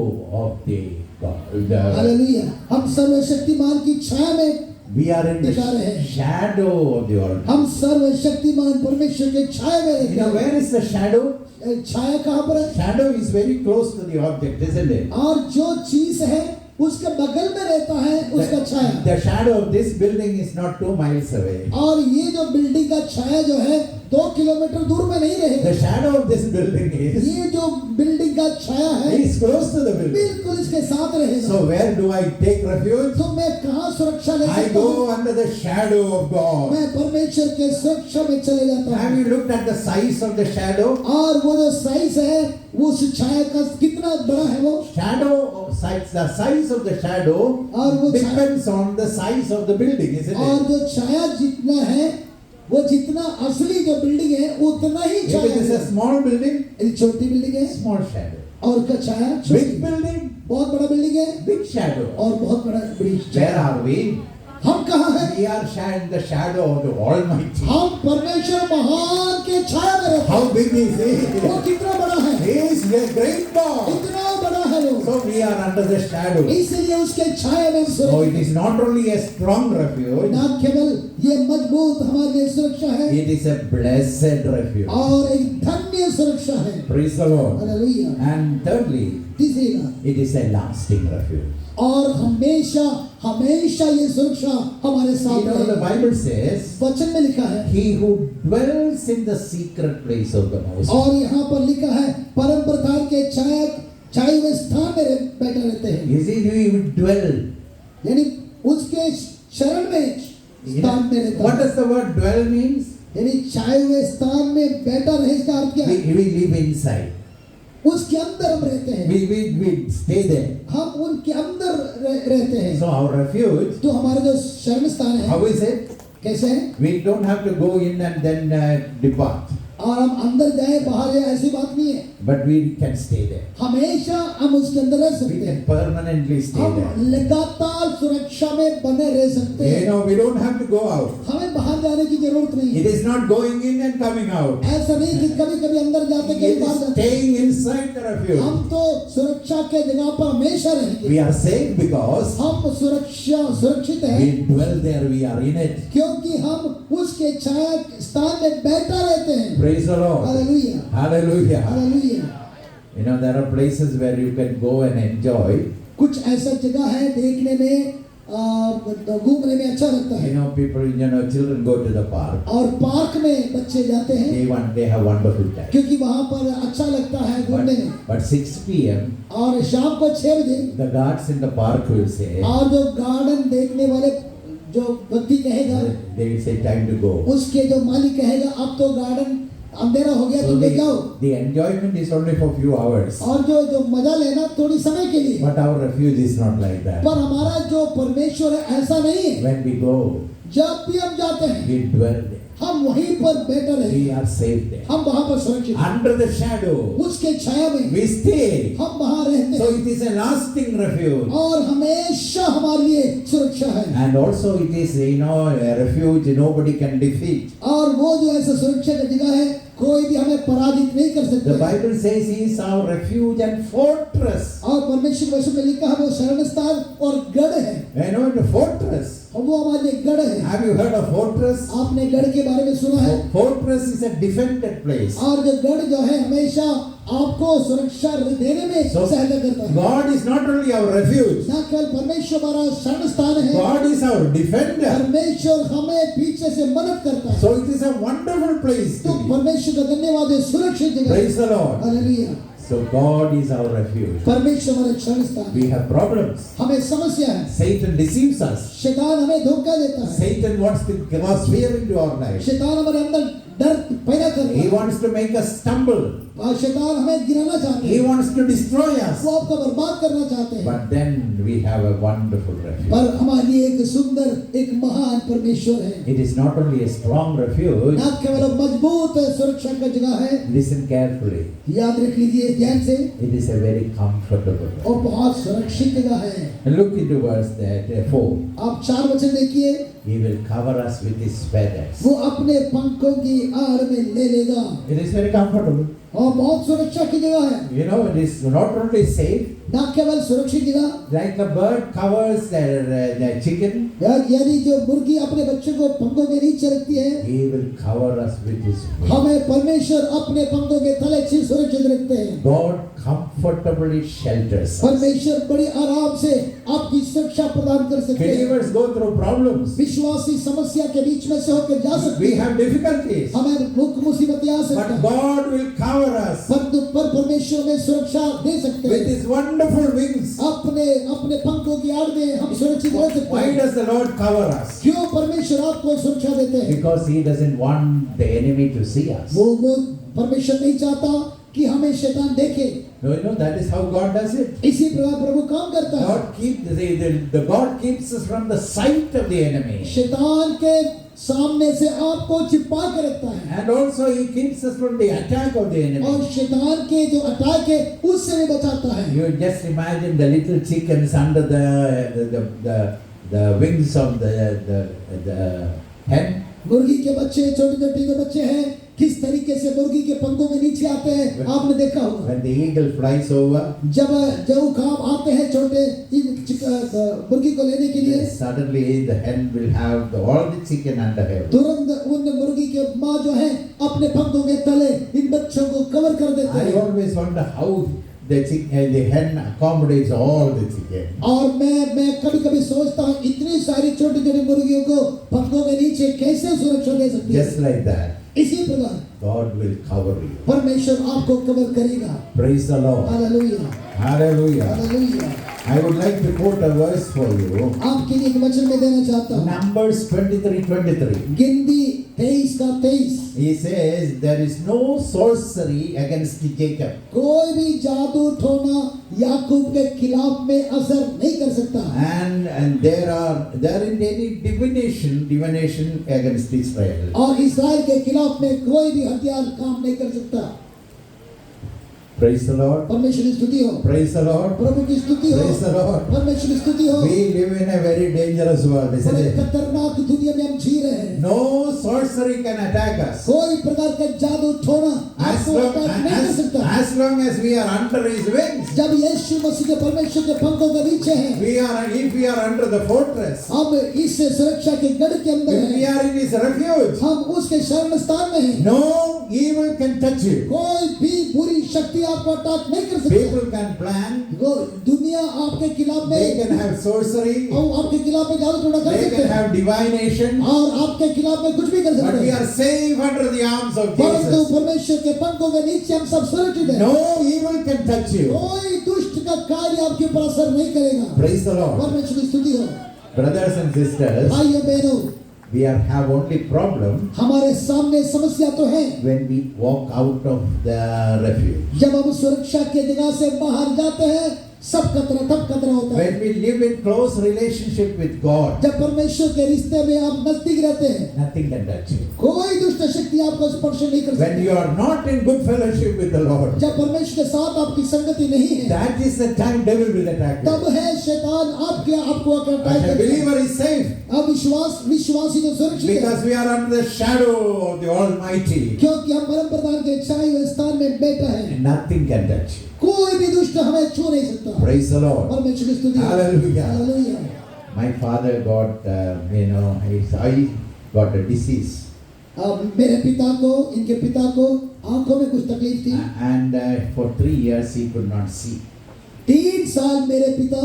of the God. Hallelujah हम सर्वशक्तिमान की छाया में We are in दिखा रहे the हैं shadow of the Almighty. हम सर्वशक्तिमान परमेश्वर के छाया में रहते You know where is the shadow? हैं छाया कहाँ पर है Shadow is very close to the object, isn't it? और जो चीज है उसके बगल में रहता है उसका छाया The shadow of this building is not 2 miles away. और ये जो बिल्डिंग का छाया जो है 2 किलोमीटर दूर में नहीं रहेगा। The shadow of this building is ये जो बिल्डिंग का छाया है close to the building. बिल्कुल इसके साथ रहेगा। So where do I take refuge? तो मैं कहाँ सुरक्षा ले I सकता हूँ? go under the shadow of God. मैं परमेश्वर के सुरक्षा में चले जाता Have हूँ। you looked at the size of the shadow? और वो जो साइज है वो उस छाया का कितना बड़ा है वो? Shadow of size, the size of the shadow और वो depends on the size of the building, isn't और it? जो छाया जितना है वो जितना असली जो बिल्डिंग है उतना ही If Chhaya it is a है। small building, यदि छोटी बिल्डिंग है small shadow. और का छाया Big छोटी, building, बहुत बड़ा बिल्डिंग है big shadow. और बहुत बड़ा बड़ी Where छाया। are we? हम कहाँ हैं? We are in the shadow of the Almighty. हम परमेश्वर महान के छाया में रहते हैं। How big is वो He? कितना बड़ा है? He is a great God. इतना बड़ा है वो। So we are under the shadow. इसलिए उसके छाया में हम So सुरक्षित it is not only a strong refuge, ना केवल ये मजबूत हमारे लिए सुरक्षा है it is a blessed refuge. और एक धन्य सुरक्षा है। Praise the Lord. Hallelujah. And thirdly, तीसरी बात, it is a lasting refuge. और हमेशा हमेशा ये सुरक्षा हमारे साथ You know, the रहेगी। Bible says, वचन में लिखा है He who dwells in the secret place of the Most High. और यहाँ पर लिखा है परम प्रधान के छाए हुए स्थान में बैठे रहते हैं, Is he who dwell? यानी उसके शरण में स्थान में रहता What है। does the word dwell means? यानी छाए हुए स्थान में बैठा रहे इसका अर्थ क्या है? We live inside. उसके अंदर हम रहते हैं, We stay there. हम उनके अंदर रहते हैं। So our refuge, तो हमारा जो शरण स्थान है how is it? कैसे है? We don't have to go in and then depart. और हम अंदर जाए बाहर जाए ऐसी बात नहीं है, But we can stay there. हमेशा हम उसके अंदर रह We सकते can हैं। permanently stay हम there. लगातार सुरक्षा में बने रह सकते You हैं। know, we don't have to go out. हमें बाहर जाने की जरूरत नहीं It है। is not going in and coming out. ऐसा नहीं कि कभी कभी अंदर जाते It कभी बाहर is जाते। staying inside the refuge. हम तो सुरक्षा के जगह पर हमेशा रहेंगे। We are safe because हम सुरक्षित हैं we dwell there, we are in it. क्योंकि हम उसके छाया स्थान में बैठा रहते हैं। Praise the Lord. Hallelujah, Hallelujah. Hallelujah. You know, there are places where you can go and enjoy. कुछ ऐसा जगह है देखने में घूमने में अच्छा लगता है। You know, people, children go to the park. और पार्क में बच्चे जाते हैं They have wonderful time. क्योंकि वहाँ पर अच्छा लगता है घूमने में। But 6 p.m., और शाम को 6 बजे the guards in the park will say, और जो गार्डन देखने वाले जो व्यक्ति कहेगा, they will say, time to go. उसके जो मालिक कहेगा अब तो गार्डन अंधेरा हो गया, So तुम लोग जाओ। the enjoyment is only for few hours. और जो मजा लेना थोड़ी समय के लिए। But our refuge is not like that. पर हमारा जो परमेश्वर है ऐसा नहीं है। When we go, जब भी हम जाते हैं we dwell there. हम वहीं पर बैठे रहेंगे, We are safe there. हम वहाँ पर सुरक्षित हैं। Under the shadow, उसके छाया में we stay. हम वहाँ रहते So हैं it is a lasting refuge. और हमेशा हमारे लिए सुरक्षा है। And also it is, a refuge nobody can defeat. और वो जो ऐसा सुरक्षा की जगह है कोई भी हमें पराजित नहीं कर The सकता। Bible says He is our refuge and fortress. और परमेश्वर वचन में लिखा है वो शरण स्थान और गढ़ है, The fortress. और वो हमारे लिए गढ़ है। Have you heard of fortress? आपने गढ़ के बारे में सुना है? Fortress is a defended place. और जो गढ़ जो है हमेशा आपको सुरक्षा देने में So सहायता करता है। God is not only our refuge. ना केवल परमेश्वर हमारा शरण स्थान है, God is our defender. परमेश्वर हमें पीछे से मदद करता है। So it is a wonderful place तो to be. परमेश्वर का धन्यवाद है, सुरक्षित जगह है। Praise the Lord. Hallelujah. So God is our refuge. परमेश्वर हमारा शरण स्थान है। We have problems. हमें समस्या है, Satan deceives us. शैतान हमें धोखा देता है, Satan wants to cause fear into our lives. शैतान हमारे अंदर डर पैदा करता He है, wants to make us stumble. और शैतान हमें गिराना चाहता He है, wants to destroy us. वो आपको बर्बाद करना चाहते हैं। But then we have a wonderful refuge. पर हमारे लिए एक सुंदर एक महान परमेश्वर है। It is not only a strong refuge. ना केवल मजबूत सुरक्षा का जगह है, Listen carefully. याद रख लीजिए ध्यान से, It is a very comfortable refuge. और बहुत सुरक्षित जगह है। And look into verse 4. आप 4 वचन देखिए, He will cover us with His feathers. वो अपने पंखों की आड़ में ले लेगा, It is very comfortable. और बहुत सुरक्षा की जगह है। You know, it is not only safe, ना केवल सुरक्षित जगह, like a bird covers their chicken, यानी जो मुर्गी अपने बच्चों को पंखों के नीचे रखती है, He will cover us with His wings. हमें परमेश्वर अपने पंखों के तले से सुरक्षित रखते हैं। God comfortably shelters us. परमेश्वर बड़ी आराम से आपकी सुरक्षा प्रदान कर सकते हैं। Believers go through problems. विश्वासी समस्या के बीच में से होकर जा सकते We हैं। have difficulties. हमें दुख मुसीबतें आ सकता But है, God will cover us पर परमेश्वर में सुरक्षा दे सकते with हैं। His wonderful wings. अपने अपने पंखों की आड़ में हम सुरक्षित रह सकते Why हैं। does the Lord cover us? क्यों परमेश्वर आपको सुरक्षा देते हैं? Because He doesn't want the enemy to see us. वो परमेश्वर नहीं चाहता कि हमें शैतान देखे। No, you know that is how God does it. इसी प्रकार प्रभु काम करता है। The God keeps us from the sight of the enemy, शैतान के सामने से आपको छिपा के रखता है, and also He keeps us from the attack of the और enemy. शैतान के जो अटैक है उससे भी बचाता है। You just imagine the little chickens under the wings of the hen. मुर्गी के बच्चे, छोटे छोटे जो बच्चे हैं, किस तरीके से मुर्गी के पंखों में नीचे आते हैं, आपने देखा होगा। When the eagle flies over, जब उखाब आते हैं छोटे मुर्गी को लेने के लिए, suddenly the hen will have all the chicken under her. तुरंत उन मुर्गी के माँ जो है अपने पंखों के तले इन बच्चों को कवर कर देते I हैं। always wonder how the hen accommodates all the chicken. और मैं कभी-कभी सोचता हूँ इतनी सारी छोटी-छोटी मुर्गियों को पंखों के नीचे कैसे सुरक्षा दे सकती है। Just like that, इसी प्रकार God will cover you. परमेश्वर आपको कवर करेगा। Praise the Lord. Hallelujah, Hallelujah. Hallelujah. I would like to quote a verse for you. आपके लिए एक वचन में देना चाहता हूँ। Numbers 23:23. गिनती 23 का 23। He says there is no sorcery against Jacob. कोई भी जादू टोना याकूब के खिलाफ में असर नहीं कर सकता। And there isn't any divination against Israel. और इस्राएल के खिलाफ में कोई भी हथियार काम नहीं कर सकता। Praise the Lord. परमेश्वर की स्तुति हो। Praise the Lord. प्रभु की स्तुति हो। Praise the Lord. परमेश्वर की स्तुति हो। We live in a very dangerous world, isn't बड़े it? खतरनाक दुनिया में हम जी रहे हैं। No sorcery can attack us. कोई प्रकार का जादू टोना As आपको अटैक नहीं कर सकता। long as we are under His wings, जब यीशु मसीह के परमेश्वर के पंखों के नीचे हैं, if we are under the fortress, हम इस सुरक्षा के गढ़ के अंदर if we हैं, are in His refuge, हम उसके शरण स्थान में हैं। no evil can touch you. कोई भी बुरी शक्ति आपको अटैक नहीं कर सकती। People can plan, वो दुनिया आपके खिलाफ में, they can have sorcery, और आपके खिलाफ में जादू टोना कर they सकते can हैं, have divination, और आपके खिलाफ में कुछ भी कर but सकते we हैं। are safe under the arms of परंतु Jesus. परमेश्वर के पंखों के नीचे हम सब सुरक्षित हैं। No evil can touch you. कोई दुष्ट का कार्य आपके ऊपर असर नहीं करेगा। Praise the Lord. परमेश्वर की स्तुति हो। Brothers and sisters, भाइयों बहनों, we have only problem हमारे सामने समस्या तो है when we walk out of the refuge. जब हम सुरक्षा के जगह से बाहर जाते हैं, सब खतरा तब खतरा होता है। When we live in close relationship with God, जब परमेश्वर के रिश्ते में आप नजदीक रहते हैं, nothing can touch you. कोई दुष्ट शक्ति आपको स्पर्श नहीं कर When सकती। you are not in good fellowship with the Lord, जब परमेश्वर के साथ आपकी संगति नहीं है, that is the time devil will attack you. तब है शैतान आपको But अटैक the करता है। believer is safe अब विश्वासी तो सुरक्षित है, because we are under the shadow of the Almighty. क्योंकि हम परम प्रधान के छाए हुए स्थान में बैठा है। And nothing can touch you. कोई भी दुष्ट हमें छू नहीं सकता। Praise the Lord. परमेश्वर की स्तुति हो। Hallelujah. Hallelujah. My father got, his eye got a disease. अब मेरे इनके पिता को आंखों में कुछ तकलीफ थी। And for 3 years he could not see. 3 साल मेरे पिता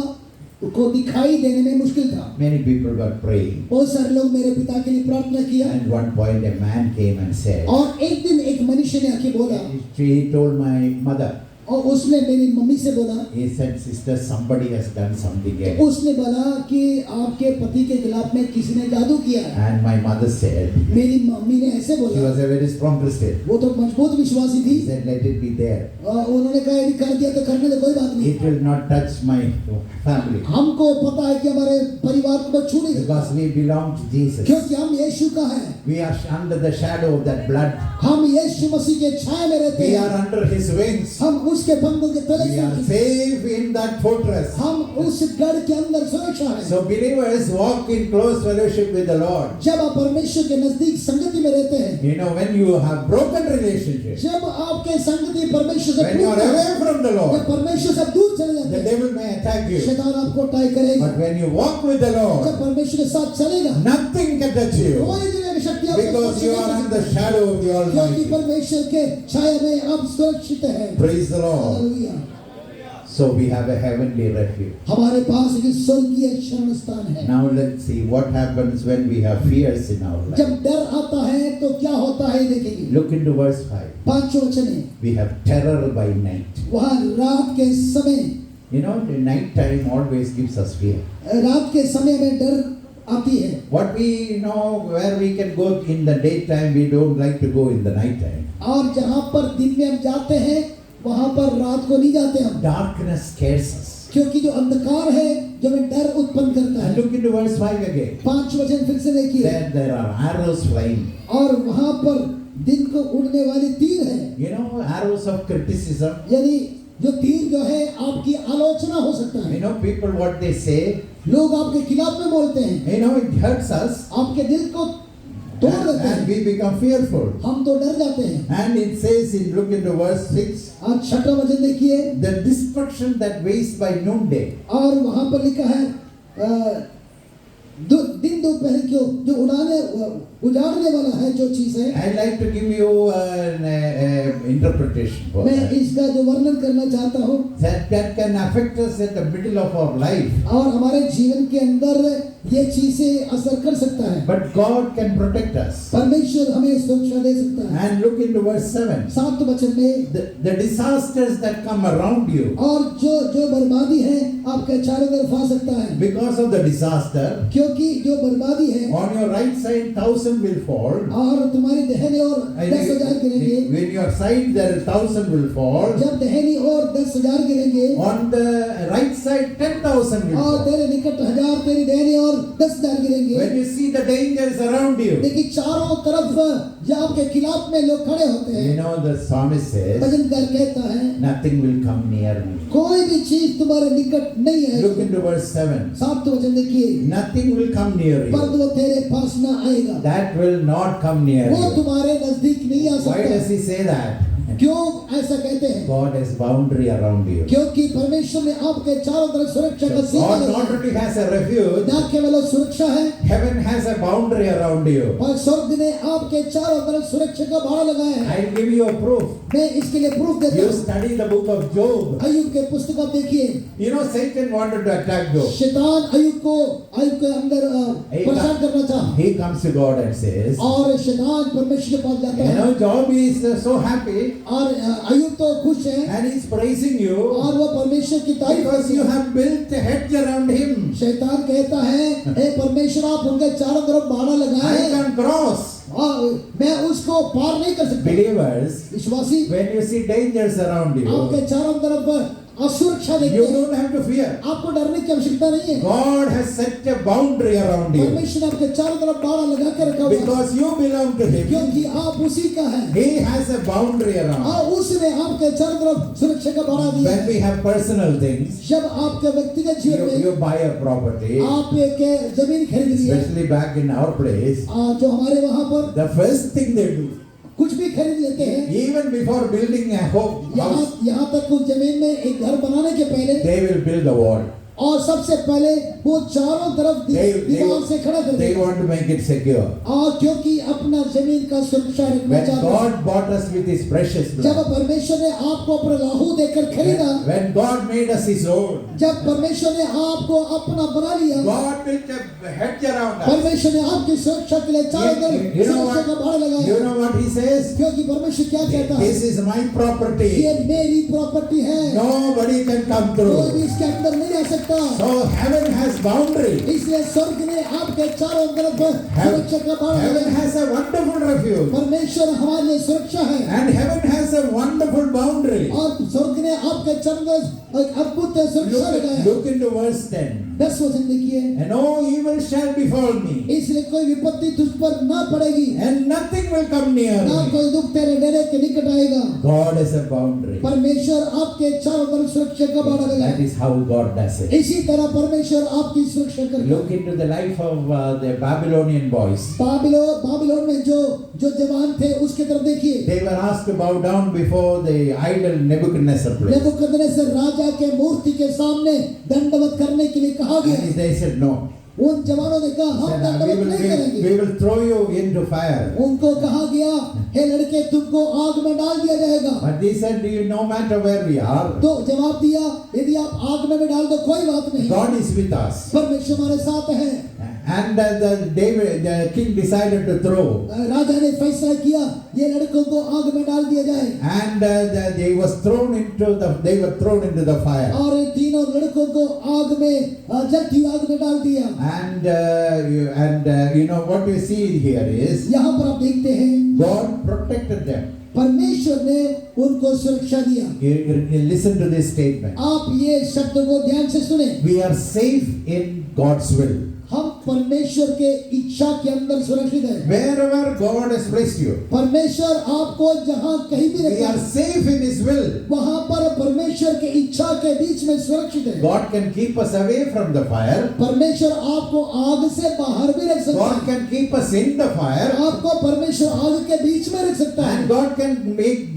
को दिखाई देने में मुश्किल था। Many people were praying. बहुत सारे लोग मेरे पिता के लिए प्रार्थना किया, And one point a man came and said, और एक दिन एक मनुष्य ने आके बोला, he told my mother, और उसने मेरी मम्मी से बोला, he said, sister, somebody has done something else. उसने बोला कि आपके पति के खिलाफ में किसी ने जादू किया है। And my mother said, मेरी मम्मी ने ऐसे she बोला, was a very strong Christian. वो तो मजबूत विश्वासी थी। He said, let it be there. उन्होंने कहा यदि कर दिया तो करने दे, कोई बात नहीं। It will not touch my family हमको पता है कि हमारे परिवार को छू नहीं सकता, because we belong to Jesus. क्योंकि हम यीशु का है। We are under the shadow of that blood. हम यीशु मसीह के छाया में रहते We हैं। are under His wings. हम उसके पंखों के तले We are सुरक्षित हैं। safe in that fortress. हम उस गढ़ के अंदर सुरक्षा है। So believers walk in close fellowship with the Lord. जब आप परमेश्वर के नजदीक संगति में रहते हैं, You know, when you have broken relationship, जब आपके संगति परमेश्वर से when you are टूट away जाए, from the जब Lord, परमेश्वर से दूर चले जाते the हैं, devil may attack you. शैतान आपको अटैक करेगा। But when you walk with the जब Lord, परमेश्वर के साथ चलेगा, nothing can touch you कोई दुनिया की शक्ति आपको because स्पर्श you नहीं are कर under the सकती, shadow of the क्योंकि Almighty. परमेश्वर के छाया में आप सुरक्षित हैं। Praise the Lord. Hallelujah. So we have a heavenly refuge. हमारे पास एक स्वर्गीय शरण स्थान है। Now let's see what happens when we have fears in our life. जब डर आता है तो क्या होता है देखेंगे। Look into verse 5. 5 वचन है। We have terror by night. वहाँ रात के समय, You know, the night time always gives us fear. रात के समय में डर आती है। What we know, where we can go in the daytime, we don't like to go in the night time. और जहाँ पर दिन में हम जाते हैं वहाँ पर रात को नहीं जाते हम, Darkness scares us. क्योंकि जो अंधकार है जो हमें डर उत्पन्न करता And है। look into verse 5 again. 5 वचन फिर से देखिए। There are arrows flying. और वहाँ पर दिन को उड़ने वाली तीर है, You know, arrows of criticism. यानी जो तीर जो है आपकी आलोचना हो सकता You है। know, people what they say, लोग आपके खिलाफ में बोलते हैं, you know, it hurts us. आपके दिल को तोड़ देते And हैं, we become fearful. हम तो डर जाते हैं। And it says in, look into verse 6, आज 6वां वचन देखिए। the destruction that wastes by noonday. और वहाँ पर लिखा है दिन दोपहर को जो उजाड़ने वाला है जो चीज है। I'd like to give you an interpretation for मैं that. इसका जो वर्णन करना चाहता हूँ, That can affect us at the middle of our life. और हमारे जीवन के अंदर ये चीजें असर कर सकता है। But God can protect us. परमेश्वर हमें सुरक्षा दे सकता है। And look into verse 7. 7 वचन में, The disasters that come around you और जो बर्बादी है आपके चारों तरफ आ सकता है, because of the disaster, क्योंकि जो बर्बादी है on your right side 1,000 will fall. और तुम्हारे दहने और 10,000 गिरेंगे। When your side there 1,000 will fall. जब दहनी और 10,000 गिरेंगे On the right side 10,000 will और fall. तेरे निकट 1000 तेरी दहनी और 10,000 गिरेंगे। When you see the dangers around you, लेकिन चारों तरफ जो आपके खिलाफ में लोग खड़े होते हैं, you know the psalmist says, भजनकार कहता है nothing will come near me. कोई भी चीज तुम्हारे निकट नहीं है। Look into verse 7. 7 वचन देखिए, Nothing will come near पर you. वो तेरे पास ना आएगा, That will not come near वो you. तुम्हारे नजदीक नहीं आ Why does सकता। he say that? क्यों ऐसा कहते हैं? God has boundary around you. क्योंकि परमेश्वर ने आपके चारों तरफ सुरक्षा का सीमा God लगाया not है। only has a refuge, ना केवल सुरक्षा है, heaven has a boundary around you. और स्वर्ग ने आपके चारों तरफ सुरक्षा का बाड़ा लगाया है। I'll give you a proof. मैं इसके लिए प्रूफ देता You हूँ। study the book of Job. अय्यूब के पुस्तक आप देखिए, You know Satan wanted to attack Job. शैतान अय्यूब के अंदर परेशान करना चाहा, He comes to God and says, और शैतान परमेश्वर के पास जाता you है, know, Job is so happy और अय्यूब तो खुश है and he's praising you और वो परमेश्वर की तारीफ because करते you हैं। have built a hedge around him. शैतान कहता है, हे परमेश्वर आप उनके चारों तरफ बाड़ा लगाए I हैं can cross. और मैं उसको पार नहीं कर सकता। Believers, विश्वासी, when you see dangers around you, आपके चारों तरफ असुरक्षा you देखते हैं, don't have to fear. आपको डरने की आवश्यकता नहीं है। God has set a boundary around you परमेश्वर ने आपके चारों तरफ बाड़ा लगा के रखा हुआ है, because you belong to him. क्योंकि आप उसी का है He has a boundary around. और उसने आपके चारों तरफ सुरक्षा का बाड़ा दिया When है। we have personal things, जब आपके व्यक्तिगत जीवन में you buy a property, आप एक जमीन खरीद ली है, especially back in our place, जो हमारे वहां पर the first thing they do, कुछ भी खरीद लेते हैं, even before building a home, house, यहाँ तक उस जमीन में एक घर बनाने के पहले, they will build a wall. और सबसे पहले वो चारों तरफ दीवार से खड़ा कर They देते हैं, want to make it secure. और क्योंकि अपना जमीन का सुरक्षा रखना When चाहते हैं। God bought us with His precious जब blood, परमेश्वर ने आपको अपना लहू देकर खरीदा, when God made us His own, जब परमेश्वर ने आपको अपना बना लिया, God built a hedge around us. परमेश्वर ने आपकी सुरक्षा के लिए चारों तरफ You know सुरक्षा का बाड़ा what? लगाया। You know what He says? क्योंकि परमेश्वर क्या कहता है? This is my property. ये मेरी प्रॉपर्टी है, Nobody can come कोई भी through. इसके अंदर नहीं आ सकता। So heaven has boundary. इसलिए स्वर्ग ने आपके चारों तरफ सुरक्षा का बाड़ा Heaven लगाया। has a wonderful refuge. परमेश्वर हमारे लिए सुरक्षा है, And heaven has a wonderful boundary. और स्वर्ग ने आपके चारों तरफ एक अद्भुत सुरक्षा लगाया। Look into verse 10. 10 वचन देखिए, And no evil shall befall me, इसलिए कोई विपत्ति तुझ पर ना पड़ेगी, and nothing will come near ना me. कोई दुख तेरे डेरे के निकट आएगा। God has a boundary. परमेश्वर आपके चारों तरफ सुरक्षा का बाड़ा That लगाया। is how God does it. इसी तरह परमेश्वर आपकी सुरक्षा करता है। Look into the life of the Babylonian boys. Babylon में जो जवान थे उसके तरफ देखिए, They were asked to bow down before the idol Nebuchadnezzar place. Nebuchadnezzar राजा के मूर्ति के सामने दंडवत करने के लिए कहा गया, And they said no. उन जवानों ने कहा हम Said, दंडवत नहीं करेंगे। we will throw you into fire. उनको कहा गया हे लड़के तुमको आग में डाल दिया जाएगा। But they said, no matter where we are, तो जवाब दिया यदि आप आग में भी डाल दो कोई बात नहीं, God is with us. परमेश्वर हमारे साथ है। And the king decided to throw. राजा ने फैसला किया ये लड़कों को आग में डाल दिया जाए। And they were thrown into the fire. और इन तीनों लड़कों को आग में जलती आग में डाल दिया। And you know what we see here is यहाँ पर आप देखते हैं God protected them. परमेश्वर ने उनको सुरक्षा दिया। You listen to this statement. आप ये शब्द को ध्यान से सुने। We are safe in God's will. हम परमेश्वर के इच्छा के अंदर सुरक्षित हैं। Wherever God has placed you, परमेश्वर आपको जहाँ कहीं भी we रखा are है, safe in His will. वहाँ पर परमेश्वर के इच्छा के बीच में सुरक्षित है। God can keep us away from the fire. परमेश्वर आपको आग से बाहर भी रख सकता God है। can keep us in the fire. आपको परमेश्वर आग के बीच में रख सकता है। And God can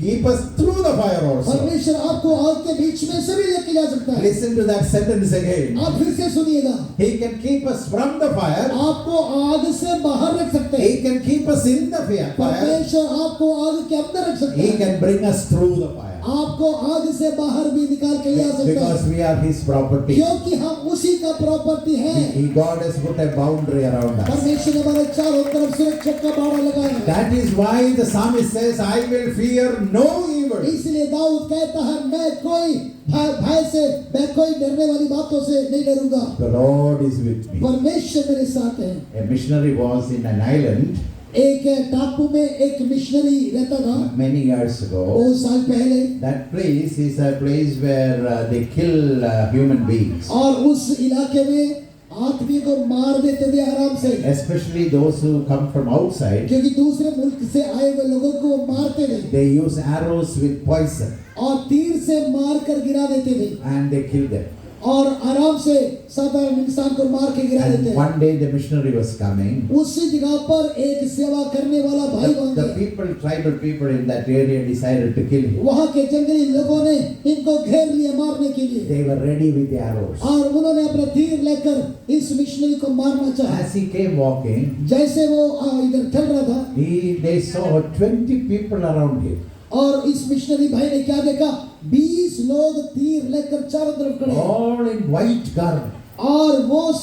keep us through the fire also. परमेश्वर आपको आग के बीच में से भी लेके जा सकता है। Listen to that sentence again. आप फिर से सुनिएगा। He can keep us from the fire. आपको आग से बाहर रख सकते हैं। He can keep us in the fire. परमेश्वर आपको आग के अंदर रख सकता He है। can bring us through the fire. आपको आग से बाहर भी निकाल के ले आ सकता है। Because we are His property. क्योंकि हम उसी का प्रॉपर्टी है। God has put a boundary around us. परमेश्वर ने हमारे चारों तरफ सुरक्षा का बाड़ा लगाया है। That is why the psalmist says, I will fear no evil. इसलिए दाऊद कहता है मैं कोई भय से मैं कोई डरने वाली बातों से नहीं डरूंगा। The Lord is with me. परमेश्वर मेरे साथ है। A missionary was in an island एक टापू में एक मिशनरी रहता था many years ago. बहुत साल पहले। That place is a place where they kill human beings. और उस इलाके में आदमी को मार देते थे आराम से। Especially those who come from outside. क्योंकि दूसरे मुल्क से आए हुए लोगों को वो मारते थे। They use arrows with poison. और तीर से मार कर गिरा देते थे। And they kill them. और आराम से साधारण इंसान को मार के गिरा देते And हैं। one day the missionary was coming. उसी जगह पर एक सेवा करने वाला भाई वहाँ The गया। tribal people in that area decided to kill him. वहाँ के जंगली लोगों ने इनको घेर लिया मारने के लिए। They were ready with the arrows. और उन्होंने अपना तीर लेकर इस मिशनरी को मारना चाहा। As he came walking, जैसे वो इधर चल रहा था, they saw 20 people around him. और इस मिशनरी भाई ने क्या देखा? 20 लोग तीर लेकर चारों तरफ खड़े हैं। All in white garment. और वो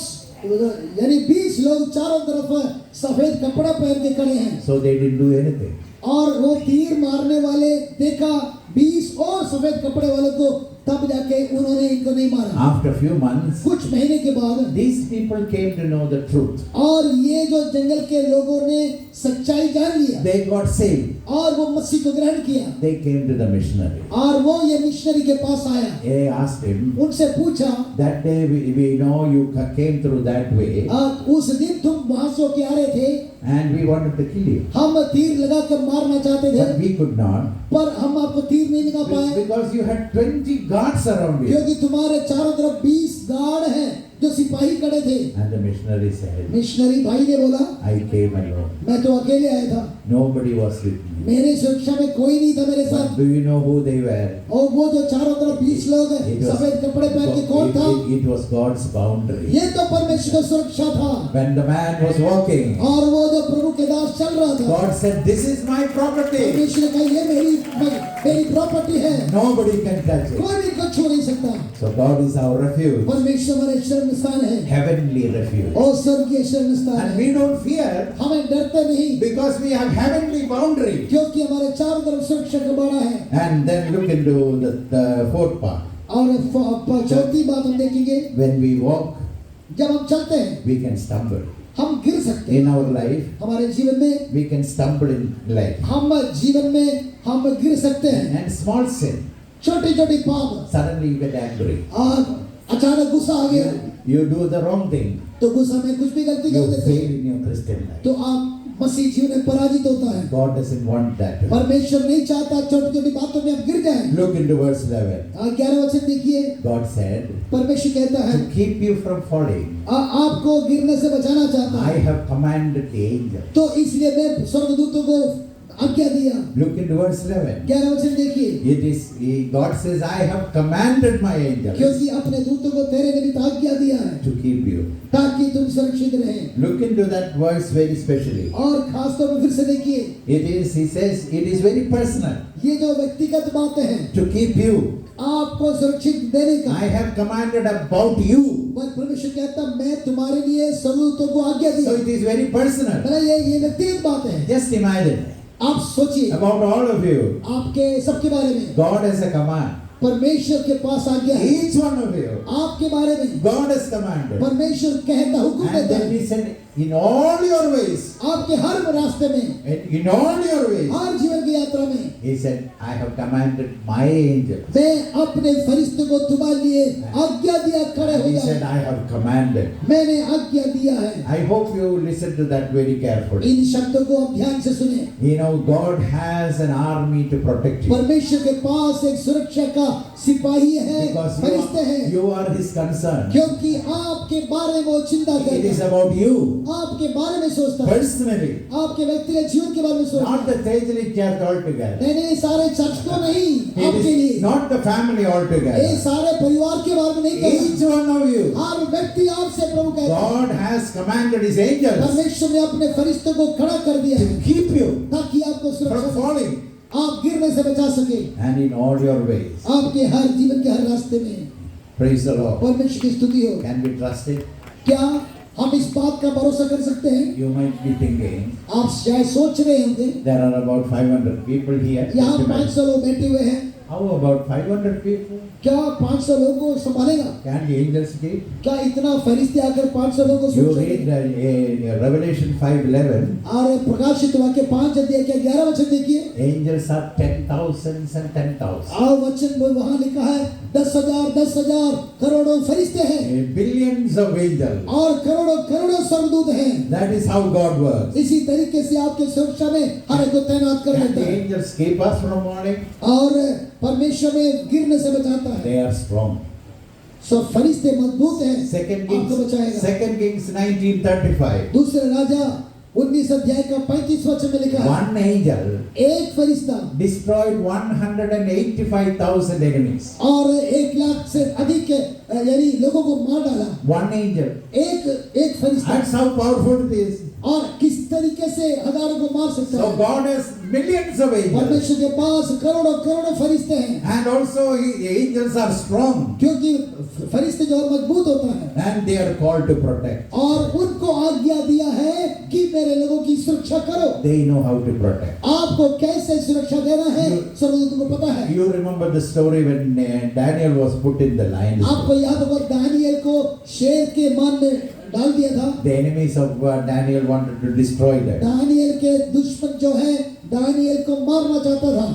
यानी 20 लोग चारों तरफ सफेद कपड़ा पहन के खड़े हैं। So they didn't do anything. और वो तीर मारने वाले देखा 20 और सफेद कपड़े वालों को, तब जाके उन्होंने इनको नहीं मारा। After a few months, कुछ महीने के बाद these people came to know the truth. और ये जो जंगल के लोगों ने सच्चाई जान लिया They got saved. और वो मसीह को ग्रहण किया। They came to the missionary. और वो ये मिशनरी के पास आया। They asked him, उनसे पूछा that day we know you came through that way उस दिन तुम वहां से होके आ रहे थे, and we wanted to kill you. हम तीर लगा कर मारना चाहते थे, But we could not पर हम आपको तीर नहीं लगा पाए because you had 20 guards around you. क्योंकि तुम्हारे चारों तरफ 20 गार्ड हैं जो सिपाही खड़े थे। And the missionary said, missionary भाई ने बोला I came alone. मैं तो अकेले आया था, Nobody was with me. मेरे सुरक्षा में कोई नहीं था मेरे But साथ। do you know who they were? और वो जो चारों तरफ 20 लोग हैं It was- सफेद कपड़े पहन के कौन था? It was God's boundary. ये तो परमेश्वर का सुरक्षा था। When the man was walking, और वो जो प्रभु के दास चल रहा था, God said, this is my property. परमेश्वर ने कहा ये मेरी प्रॉपर्टी है, Nobody can touch it. कोई भी इनको छू नहीं सकता। So God is our refuge, परमेश्वर हमारे शरण स्थान है heavenly refuge. और स्वर्गीय शरण स्थान And है। we don't fear हमें डरते नहीं because we have heavenly boundary. क्योंकि हमारे चारों तरफ सुरक्षा का बाड़ा है। And then look into the fourth part. और चौथी बात हम देखेंगे, When we walk, जब हम चलते हैं we can stumble. हम गिर सकते हैं। In our life, हमारे जीवन में we can stumble in life. हम जीवन में हम गिर सकते हैं। And small sin, छोटी छोटी पाप, suddenly you get angry. और अचानक गुस्सा आ गया You do the wrong thing. तो गुस्सा में कुछ भी गलती You कर देते fail हैं in your Christian life. तो आप मसीह जीवन में पराजित होता है। God doesn't want that. परमेश्वर नहीं चाहता छोटी छोटी बातों में आप गिर जाएं। Look into verse 11. 11 वचन देखिए, God said, परमेश्वर कहता है to keep you from falling, आपको गिरने से बचाना चाहता I है, have commanded the angel. तो इसलिए मैं स्वर्गदूतों को आज्ञा दिया। Look into verse 11. 11 वचन देखिए, It is God says, I have commanded my angels क्योंकि अपने दूतों को तेरे निमित्त आज्ञा दिया है to keep you. ताकि तुम सुरक्षित रहे। Look into that verse very specially. और खास तौर पर फिर से देखिए, He says, it is very personal ये जो व्यक्तिगत बातें हैं to keep you. आपको सुरक्षित देने का, I have commanded about you. पर परमेश्वर कहता मैं तुम्हारे लिए सर्वदूतों को आज्ञा So दिया। it is very personal. मतलब ये व्यक्तिगत बात है। Just imagine आप सोचिए about all of you. आपके सबके बारे में God has a command. परमेश्वर के पास आज्ञा है। Each one of you. आपके बारे में God has commanded. परमेश्वर कहता हुक्म And देता then है he said, in all your ways, आपके हर रास्ते में, and in all your ways, हर जीवन की यात्रा में, he said, I have commanded my angels. मैं अपने फरिश्तों को तुम्हारे लिए आज्ञा दिया खड़े हो He said, जाओ। I have commanded. मैंने आज्ञा दिया है। I hope you listen to that very carefully. इन शब्दों को आप ध्यान से सुने। You know, God has an army to protect you. परमेश्वर के पास एक सुरक्षा का सिपाही है, Because फरिश्ते हैं, you are his concern. क्योंकि आपके बारे में वो चिंता It करता is है, about you. आपके बारे में सोचता है, Personally. आपके व्यक्तिगत जीवन के बारे में सोचता Not है। the Tejali church altogether. नहीं सारे चर्च को नहीं, It आपके is लिए, not the family ये altogether. सारे परिवार के बारे में नहीं कहता। Each one of you. हर व्यक्ति आपसे प्रभु कहता है, God has commanded his angels परमेश्वर ने अपने फरिश्तों को खड़ा कर दिया to है keep you ताकि आपको from सुरक्षा दे, falling. आप गिरने से बचा सके, And in all your ways. आपके हर जीवन के हर रास्ते में। Praise the Lord. परमेश्वर की स्तुति हो। Can we trust it? क्या हम इस बात का भरोसा कर सकते हैं? You might be thinking, आप शायद सोच रहे होंगे there are about 500 people here. यहाँ Just imagine. 500 लोग बैठे हुए हैं, How about 500 people? क्या 500 लोगों को संभालेगा? Can the angels keep? क्या इतना फरिश्ते आकर 500 लोगों को You संभाल read सकेंगे? Revelation 5:11. और प्रकाशित वाक्य 5 अध्याय के 11 वचन देखिए, Angels are 10,000s and 10,000. और वचन में वहां लिखा है 10,000 करोड़ों फरिश्ते हैं Billions of angels. और करोड़ों स्वर्गदूत हैं। That is how God works. इसी तरीके से आपके सुरक्षा में हर एक को तैनात कर Can देता the है angels keep us from falling? और परमेश्वर में गिरने से बचाता है। They are strong. सब फरिश्ते मजबूत हैं, Second आपको Kings, बचाएगा। 2 Kings 19:35. दूसरे राजा 19 अध्याय का 35 वचन में लिखा है, One angel एक फरिश्ता destroyed 185,000 enemies. और 1 लाख से अधिक यानी लोगों को मार डाला। One angel. एक फरिश्ता, That's how powerful it is. और किस तरीके से हजारों को मार सकता So है। God has millions of angels. परमेश्वर के पास करोड़ों फरिश्ते हैं, And also the angels are strong. क्योंकि फरिश्ते जो और मजबूत होता है And they are called to protect. और उनको आज्ञा दिया है कि मेरे लोगों की सुरक्षा करो। They know how to protect. आपको कैसे सुरक्षा देना है स्वर्गदूतों को पता है। You remember the story when Daniel was put in the lion's den. आपको याद होगा दानियल को शेर के मान में डाल दिया था। The enemies of Daniel wanted to destroy that. Daniel के दुश्मन जो है दानियल को मारना चाहता था,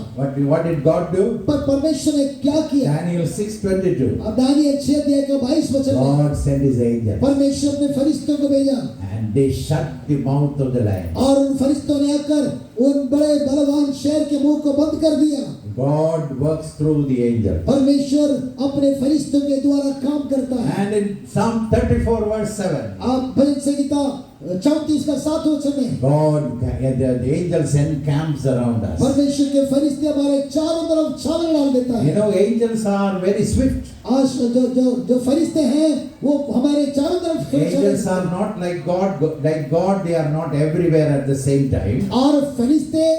What did God do? पर परमेश्वर ने क्या किया? Daniel 6:22. अब दानियल 6 अध्याय का 22 वचन में God sent his angels परमेश्वर ने फरिश्तों को भेजा and they shut the mouth of the lion. और उन फरिश्तों ने आकर उन बड़े बलवान शेर के मुंह को बंद कर दिया। God works through the angels. परमेश्वर अपने फरिश्तों के द्वारा काम करता है। And in Psalm 34 verse 7, आप भजन संहिता 34 का 7 वचन में God, the angels encamps around us. परमेश्वर के फरिश्ते हमारे चारों तरफ छावनी डाल देता You है। know, angels are very swift. आज जो फरिश्ते हैं वो हमारे चारों तरफ सुरक्षा Angels देते are हैं। not like God. Like God, they are not everywhere at the same time. और फरिश्ते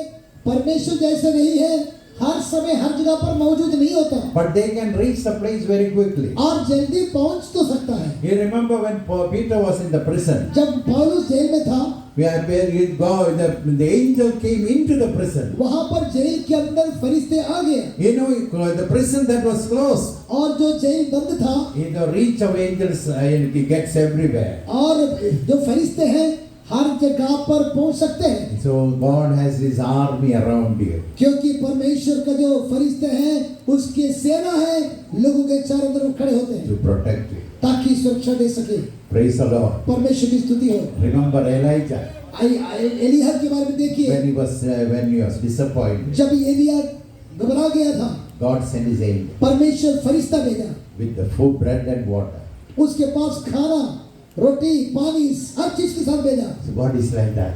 परमेश्वर जैसे नहीं है, हर समय हर जगह पर मौजूद नहीं होता But they can reach the place very quickly. और जल्दी पहुंच तो सकता है। You remember when Peter was in the prison? जब पौलुस जेल में था, The angel came into the prison. वहां पर जेल के अंदर फरिश्ते आ गए You know, the prison that was closed, और जो जेल बंद था the reach of angels gets everywhere. और जो फरिश्ते हैं हर जगह पर पहुंच सकते हैं, So God has his army around you क्योंकि परमेश्वर का जो फरिश्ते हैं उसकी सेना है, लोगों के चारों तरफ खड़े होते हैं to protect you. ताकि सुरक्षा दे सके। Praise the Lord. परमेश्वर की स्तुति हो। Remember Elijah एलिया के बारे में देखिए, when he was disappointed. जब एलिया घबरा गया था, God sent his angel परमेश्वर फरिश्ता भेजा, with the food, bread and water. उसके पास खाना, रोटी, पानी, हर चीज के साथ भेजा। So God is like that.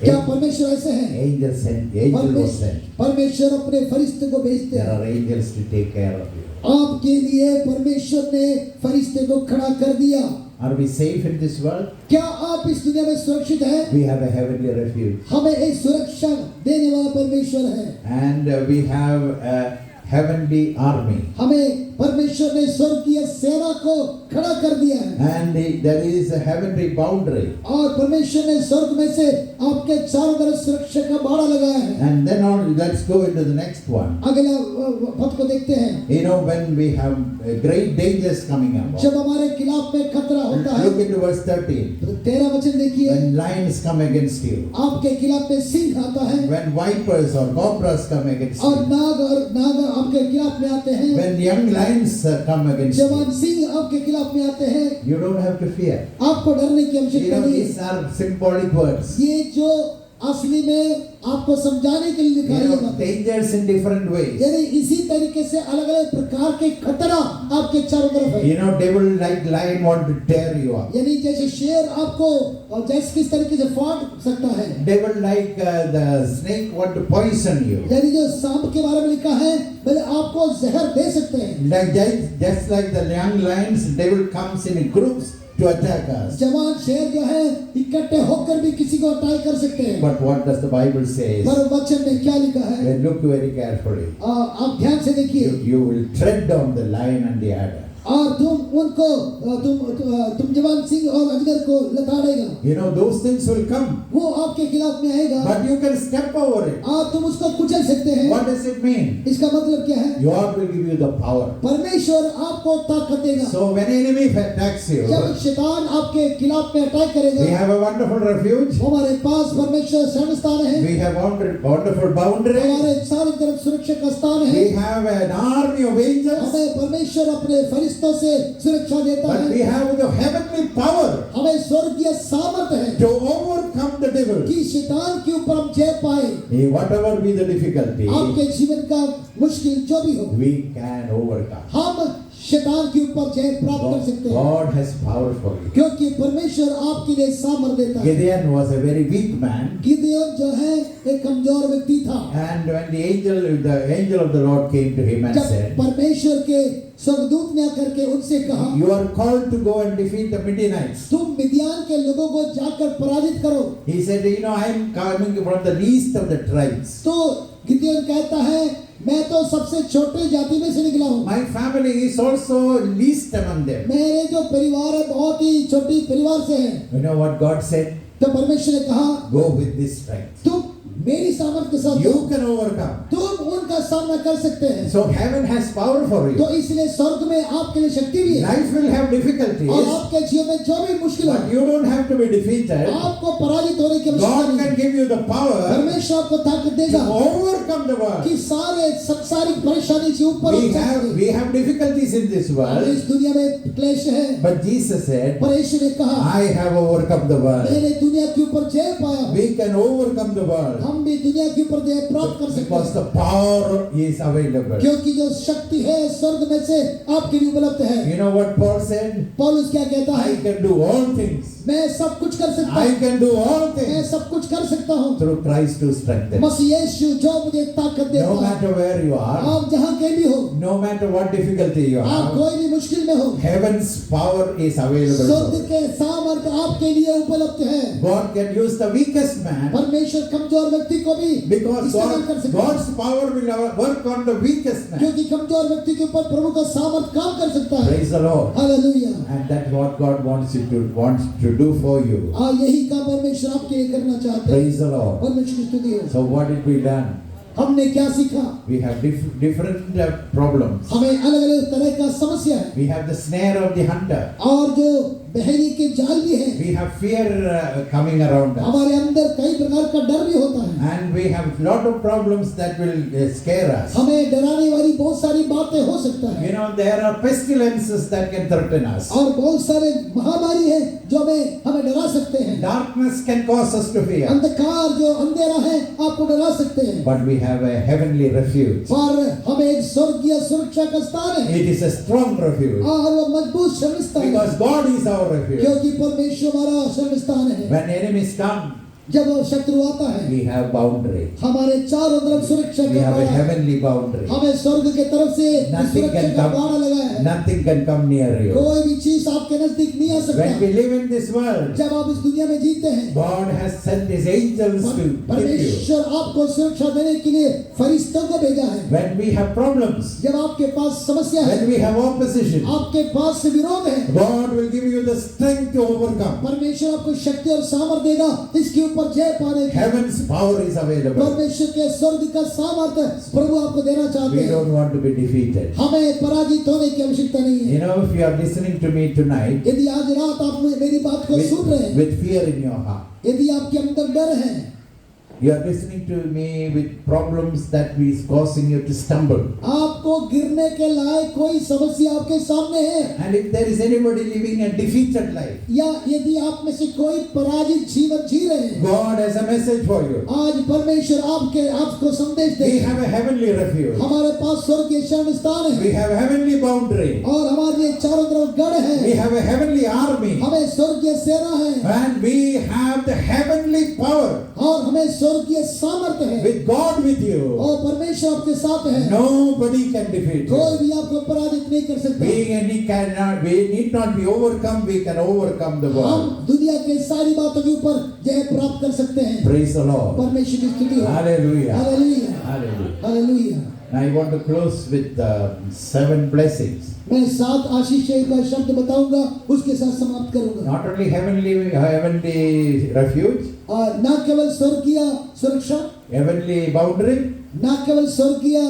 क्या परमेश्वर ऐसे हैं? Angel was sent. परमेश्वर अपने फरिश्ते को भेजते There हैं। are angels to take care of you. आपके लिए परमेश्वर ने फरिश्ते को खड़ा कर दिया। Are we safe in this world? क्या आप इस दुनिया में सुरक्षित हैं? We have a heavenly refuge. हमें एक सुरक्षा देने वाला परमेश्वर है। And we have a heavenly army. हमें परमेश्वर ने स्वर्गीय सेना को खड़ा कर दिया है। And there is a heavenly boundary. और परमेश्वर ने स्वर्ग में से आपके चारों तरफ सुरक्षा का बाड़ा लगाया है। And then on, let's go into the next one. अगला पद को देखते हैं। You know, when we have great dangers coming up. जब हमारे खिलाफ में खतरा होता है। Look into verse 13. 13 वचन देखिए। When lions come against you. आपके खिलाफ में सिंह आता है। When vipers or cobras come against और you. नाग आपके खिलाफ में आते हैं। When young lions come against जवान you. सिंह आपके खिलाफ में आते हैं। You don't have to fear. आपको डरने की You आवश्यकता know, नहीं। these are symbolic words. ये जो असली में आपको समझाने के लिए लिखा You है know, dangers in different ways. यानी इसी तरीके से अलग अलग प्रकार के खतरा आपके चारों तरफ है। You know, devil like lion want to tear you up. यानी जैसे शेर आपको और जैसे किस तरीके से फाड़ सकता है। Devil like the snake want to poison you. यानी जो सांप के बारे में लिखा है भले आपको जहर दे सकते हैं। Like just like the young lions, devil comes in groups to attack us. जवान शेर जो है इकट्ठे होकर भी किसी को अटैक कर सकते हैं। But what does the Bible say? पर वचन में क्या लिखा है? Well, look very carefully. आप ध्यान से देखिए। You will tread on the lion and the adder. और तुम उनको तुम जवान सिंह और अजगर को लताड़ेगा। You know, those things will come. वो आपके खिलाफ में आएगा। But you can step over it. और तुम उसको कुचल सकते हैं। What does it mean? इसका मतलब क्या है? God will give you the power. परमेश्वर आपको ताकत देगा। So when enemy attacks you, जब शैतान आपके खिलाफ में अटैक करेगा, we have a wonderful refuge. हमारे पास परमेश्वर शरण स्थान है। We have wonderful boundary. हमारे चारों तरफ सुरक्षा का स्थान है। We have an army of angels. हमें परमेश्वर अपने फरिश्तों से सुरक्षा देता But है। we have the heavenly power हमें स्वर्गीय सामर्थ्य है to overcome the devil. कि शैतान के ऊपर हम जय पाए। Whatever be the difficulty, आपके जीवन का मुश्किल जो भी हो, we can overcome. हम शैतान के ऊपर जय प्राप्त कर सकते हैं। God has power for you. क्योंकि परमेश्वर आपके लिए सामर्थ्य देता है। Gideon was a very weak man. गिदयोन जो है एक कमजोर व्यक्ति था। And when the angel of the Lord came to him and जब said, परमेश्वर के स्वर्गदूत ने आकर के उनसे कहा, you are called to go and defeat the Midianites. तुम मिद्यान के लोगों को जाकर पराजित करो। He said, you know, I am coming from the least of the tribes. तो गिदयोन कहता है, मैं तो सबसे छोटे जाति में से निकला हूँ। My family is also least among them. मेरे जो परिवार है बहुत ही छोटी परिवार से है। You know what God said? तो परमेश्वर ने कहा, Go with this strength. तुम मेरी सामर्थ के साथ You can overcome. तुम उनका सामना कर सकते हैं। So heaven has power for तो you. इसलिए स्वर्ग में आपके लिए शक्ति भी है। Life will have difficulties, और आपके जीवन में जो भी मुश्किल but है, you don't have to be defeated. आपको पराजित होने की आवश्यकता God नहीं can है। give you the power परमेश्वर आपको ताकत to देगा overcome the world. कि सारे संसारिक परेशानी से ऊपर उठ सके। We have difficulties in this और world, इस दुनिया में क्लेश है, but Jesus said, पर यीशु ने कहा, I have overcome the world. मैंने दुनिया के ऊपर जय पाया हूँ। We can overcome the world हम भी दुनिया के ऊपर जय प्राप्त कर सकते because हैं, the power is available. क्योंकि जो शक्ति है स्वर्ग में से आपके लिए उपलब्ध है। You know what Paul said? पौलुस क्या कहता I है? can do all things. मैं सब कुछ कर सकता I हूँ, can do all मैं things सब कुछ कर सकता हूँ through Christ who strengthens. मसीह यीशु जो मुझे ताकत No देता है। matter where you are, आप जहाँ कहीं भी हो, no matter what difficulty you आप have, कोई भी मुश्किल में हो, heaven's power is available. स्वर्ग for you. के सामर्थ्य आपके लिए उपलब्ध है। God can use the weakest man परमेश्वर कमजोर व्यक्ति को भी because इस्तेमाल कर सकता है, God's power will work on the weakest man. क्योंकि कमजोर व्यक्ति के ऊपर प्रभु का सामर्थ्य काम कर सकता है। Praise the Lord. Hallelujah. And that's what God wants to do for you. यही काम परमेश्वर आपके लिए करना चाहते हैं। Praise the Lord. परमेश्वर की स्तुति हो। So what did we learn? हमने क्या सीखा? We have different problems. हमें अलग अलग तरह का समस्या है, We have the snare of the hunter. और जो बहरी के जाल भी है। We have fear coming around us. हमारे अंदर कई प्रकार का डर भी होता है। And we have lot of problems that will scare us. हमें डराने वाली बहुत सारी बातें हो सकता है, You know, there are pestilences that can threaten us. और बहुत सारे महामारी है जो हमें डरा सकते हैं। Darkness can cause us to fear. अंधकार जो अंधेरा है आपको डरा सकते हैं, But we have a heavenly refuge. पर हमें एक स्वर्गीय सुरक्षा का स्थान है, It is a strong refuge. और वो मजबूत शरण स्थान है, Because God is our refuge. क्योंकि परमेश्वर हमारा शरण स्थान है। When enemies come, जब वो शत्रु आता है we have boundary. हमारे चारों तरफ सुरक्षा We का have a बाड़ा है। heavenly boundary. हमें स्वर्ग के तरफ से Nothing सुरक्षा can का come. बाड़ा लगा है। Nothing can come near you. कोई भी चीज आपके नजदीक नहीं आ सकता। When we live in this world, जब आप इस दुनिया में जीते हैं God has sent His angels to keep you. परमेश्वर आपको सुरक्षा देने के लिए फरिश्तों को भेजा है। When we have problems, जब आपके पास समस्या है, when we have opposition, आपके पास से विरोध है, God will give you the strength to overcome. परमेश्वर आपको शक्ति और सामर्थ देगा इसके ऊपर जय पाने की। Heaven's power is available. परमेश्वर के स्वर्ग का सामर्थ्य प्रभु आपको देना चाहते We हैं। don't want to be defeated. हमें पराजित होने की आवश्यकता नहीं है। You know, if you are listening to me tonight यदि आज रात आप मेरी बात को सुन रहे हैं, with fear in your heart, यदि आपके अंदर डर है, you are listening to me with problems that is causing you to stumble. आपको गिरने के लायक कोई समस्या आपके सामने है, And if there is anybody living a defeated life, या यदि आप में से कोई पराजित जीवन जी रहे हैं, God has a message for you. आज परमेश्वर आपको संदेश We they. have a heavenly refuge. हमारे पास स्वर्गीय शरण स्थान We है have a heavenly boundary. और हमारे लिए चारों तरफ गढ़ We है। have a heavenly army. हमें स्वर्गीय सेना है And we have the heavenly power. और हमें स्वर्गीय सामर्थ्य है With God with you, और परमेश्वर आपके साथ है। nobody can defeat कोई you. भी आपको पराजित नहीं कर सकता। We need not be overcome. We can overcome the हम world. दुनिया के सारी बातों के ऊपर जय प्राप्त कर सकते हैं। Praise the Lord. परमेश्वर की स्तुति हो। Hallelujah. Hallelujah, Hallelujah. Hallelujah. Now I want to close with 7 blessings. मैं 7 आशीषों का शब्द बताऊंगा, उसके साथ समाप्त करूंगा। Not only heavenly refuge, और न केवल स्वर्गीय सुरक्षा, heavenly boundary, न केवल स्वर्गीय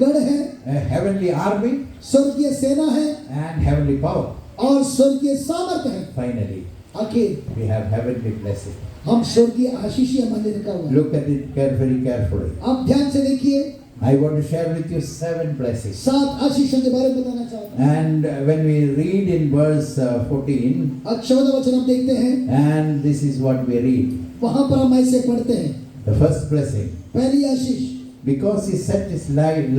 गढ़ है, a heavenली army, स्वर्गीय सेना है and heavenly power. और स्वर्गीय सामर्थ्य है। Finally, आखिर we have heavenly blessing. हम स्वर्गीय आशीष हमारे लिखा हुआ है। Look at it carefully. आप ध्यान से देखिए, I want to share with you 7 blessings. 7 आशीषों के बारे में बताना चाहता हूँ। And when we read in verse 14, आज 14 वचन हम देखते हैं, and this is what we read. वहां पर हम ऐसे पढ़ते हैं। The first blessing, पहली आशीष, because he set his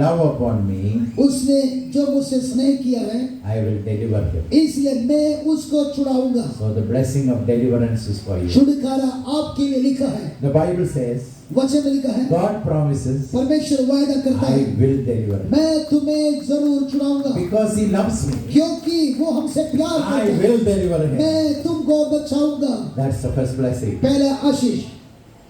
love upon me, उसने जो मुझसे स्नेह किया है I will deliver him. इसलिए मैं उसको छुड़ाऊंगा। So the blessing of deliverance is for you. छुटकारा आपके लिए लिखा है। The Bible says, वचन में लिखा है, God promises, परमेश्वर वायदा करता I है, will deliver him. मैं तुम्हें जरूर छुड़ाऊंगा, Because he loves me, क्योंकि वो हमसे प्यार I करता है। will deliver him. मैं तुमको बचाऊंगा। That's the first blessing. पहला आशीष,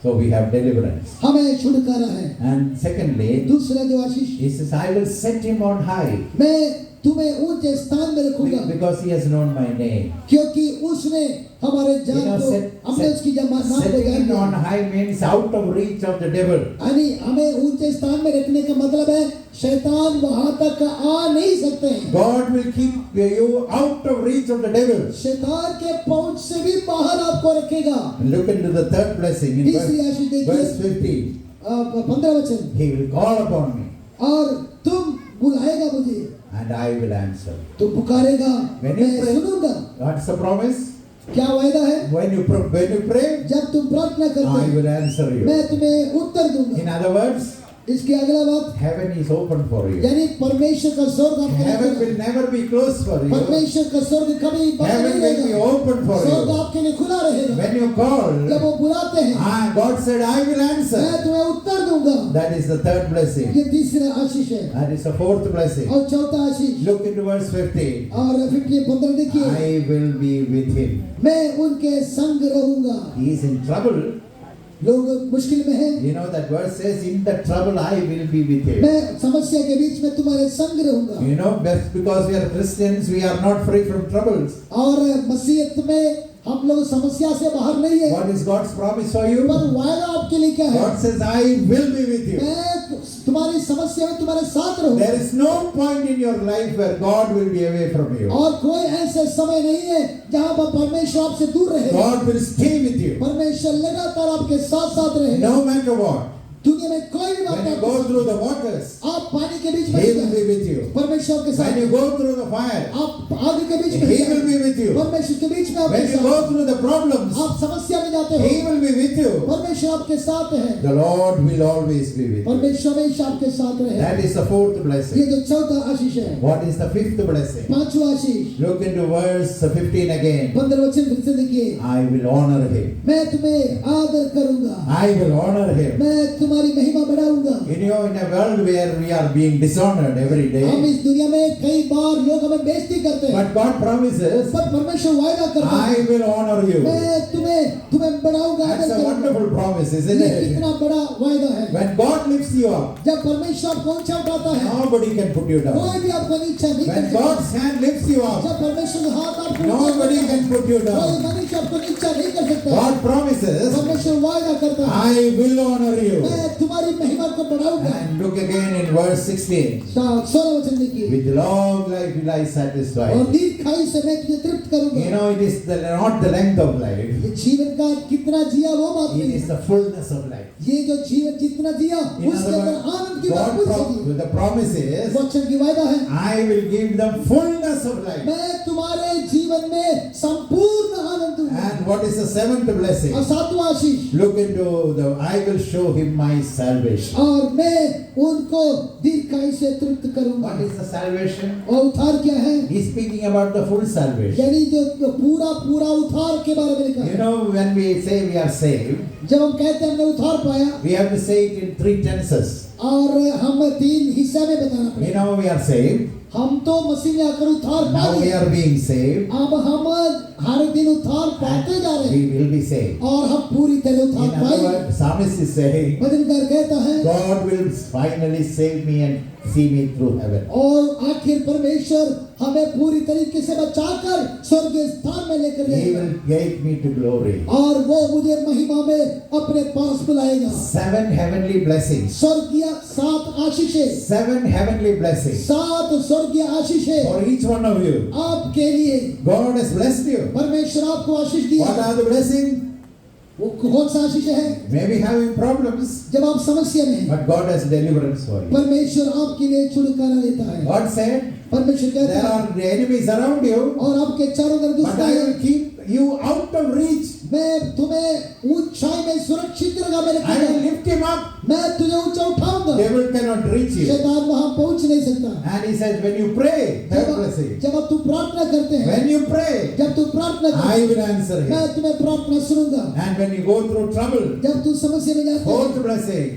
So we have deliverance. हमें छुटकारा है। And secondly, दूसरा जो आशीष, he says, I will set him on high. मैं तुम्हें ऊंचे स्थान में रखूंगा, Because he has known my name. क्योंकि उसने हमारे जान को, हमने उसकी नाम को setting जान him on लिया। high means out of reach of the devil. यानी हमें ऊंचे स्थान में रखने का मतलब है शैतान वहां तक आ नहीं सकते हैं। God will keep you out of reach of the devil. शैतान के पहुंच से भी बाहर आपको रखेगा। Look into the third blessing in तीसरी आशीष verse देखिए, 15. 15 वचन, He will call upon me और तुम बुलाएगा मुझे, and I will answer. तुम पुकारेगा, When you मैं pray, सुनूंगा। what's the promise? क्या वायदा है? When you pray, जब तुम प्रार्थना करते I हो, will answer you. मैं तुम्हें उत्तर दूंगा। In other words, इसकी अगला बात, heaven is open for you. यानी परमेश्वर का स्वर्ग आपके लिए Heaven खुला will है। never be closed for you. परमेश्वर का स्वर्ग कभी बंद Heaven नहीं will be रहेगा। open for स्वर्ग you. आपके लिए खुला रहेगा। When you call, जब वो बुलाते हैं, God said, I will मैं answer. तुम्हें उत्तर दूंगा। That is the third blessing. ये तीसरा आशीष है। That is the fourth blessing. और चौथा आशीष, Look into verse 15. और 15 देखिए, I will be with him. मैं उनके संग रहूंगा। He is in trouble. लोग मुश्किल में हैं, You know that verse says, in the trouble I will be with him. मैं समस्या के बीच में तुम्हारे संग रहूंगा। You know, just because we are Christians, we are not free from troubles. और मसीहत में हम लोग समस्या से बाहर नहीं है, What is God's promise for you? पर वायदा आपके लिए क्या है? God says, I will be with you. मैं तुम्हारी समस्या में तुम्हारे साथ रहूंगा। There is no point in your life where God will be away from you. और कोई ऐसे समय नहीं है जहाँ पर परमेश्वर आपसे दूर रहेगा। God will stay with you. परमेश्वर लगातार आपके साथ साथ रहेगा। No matter what. दुनिया में कोई भी बात When you आप go through the waters, पानी के के बीच में He will be with you. परमेश्वर के When साथ you go through the fire, आप आग के बीच में He will be with you. परमेश्वर के बीच में आपके When you साथ go through the problems, आप समस्या में जाते He हो will be with you. परमेश्वर आपके साथ है The Lord will always be with you. परमेश्वर हमेशा आपके साथ रहे That is the fourth ये blessing. जो चौथा आशीष है What is the fifth blessing? पांचवा आशीष Look into verse 15 again. 15 वचन फिर से देखिए I will honor Him. मैं तुम्हें आदर करूंगा I will honor Him. मैं तुम्हारी महिमा बढ़ाऊंगा You know, in a world where we are being dishonored every हम day, इस दुनिया में कई बार लोग हमें बेइज्जती करते हैं but God promises, पर परमेश्वर वायदा करता है I will honor you. मैं तुम्हें बढ़ाऊंगा That's आदर a करूंगा wonderful promise, isn't ये it? कितना बड़ा वायदा है When God lifts you up, जब परमेश्वर आपको ऊंचा उठाता है nobody can put you down. कोई भी आपको नीचा नहीं कर When सकता God's hand lifts you up, जब परमेश्वर का हाथ आपको ऊंचा nobody उठाता है, can put you कोई down. मनुष्य आपको नीचा नहीं कर सकता God promises, परमेश्वर वायदा करता है I will honor you. मैं तुम्हारी महिमा को बढ़ाऊंगा And look again in verse 16. 16 वचन देखिए With long life will I satisfy और you. दीर्घायु से मैं तुझे तृप्त You करूंगा know, it is not the length of life, ये जीवन का कितना जिया वो बात it नहीं is है the fullness of life. ये जो जीवन जितना जिया In उसके other अंदर words, आनंद की भरपूर सी the promise is, वचन की वायदा है I will give them fullness of life. मैं तुम्हारे जीवन में संपूर्ण आनंद दूंगा And what is the seventh blessing? और सातवां आशीष Look into the, I will show him my salvation. और मैं उनको दीर्घायु से तृप्त करूंगा What is the salvation? और उद्धार क्या है He's speaking about the full salvation. यानी जो पूरा पूरा उद्धार के बारे में लिखा You है know, when we say we are saved, जब हम कहते हैं हमने उद्धार पाया we have to say it in three tenses. और हम 3 हिस्से में बताना You पड़ेगा know, we are saved. हम तो मसीह में आकर उद्धार पा Now we लिए are being saved. अब हम हर दिन उद्धार पाते जा रहे We हैं will be saved. और हम पूरी तरह In उद्धार other पाएंगे words, psalmist is saying, भजनकार कहता है God will finally save me and see me through heaven. और आखिर परमेश्वर हमें पूरी तरीके से बचाकर स्वर्गीय स्थान में लेकर He जाएगा will take me to glory. और वो मुझे महिमा में अपने पास बुलाएगा 7 heavenly blessings. स्वर्गीय 7 आशीषें 7 heavenly blessings 7 स्वर्गीय आशीषें for each one of you. आपके लिए God has blessed you. परमेश्वर आपको आशीष दिया What are the blessings? वो कौन सा आशीष है Maybe having problems, जब आप समस्या में हैं but God has deliverance for you. परमेश्वर आपके लिए छुटकारा देता है God said, परमेश्वर कहता there है are the enemies around you, और आपके चारों तरफ but दुश्मन I है will keep you out of reach. मैं तुम्हें ऊंचाई में सुरक्षित रखा मेरे I will Kadam lift him up. मैं तुझे ऊंचा उठाऊंगा Devil cannot reach you. शैतान वहां पहुंच नहीं सकता And he says, when you pray, third blessing, जब आप तू प्रार्थना करते हैं when you pray, जब तू प्रार्थना I करते will answer मैं him. तुम्हें प्रार्थना सुनूंगा And when you go through trouble, जब तू समस्या में जाते fourth हैं blessing,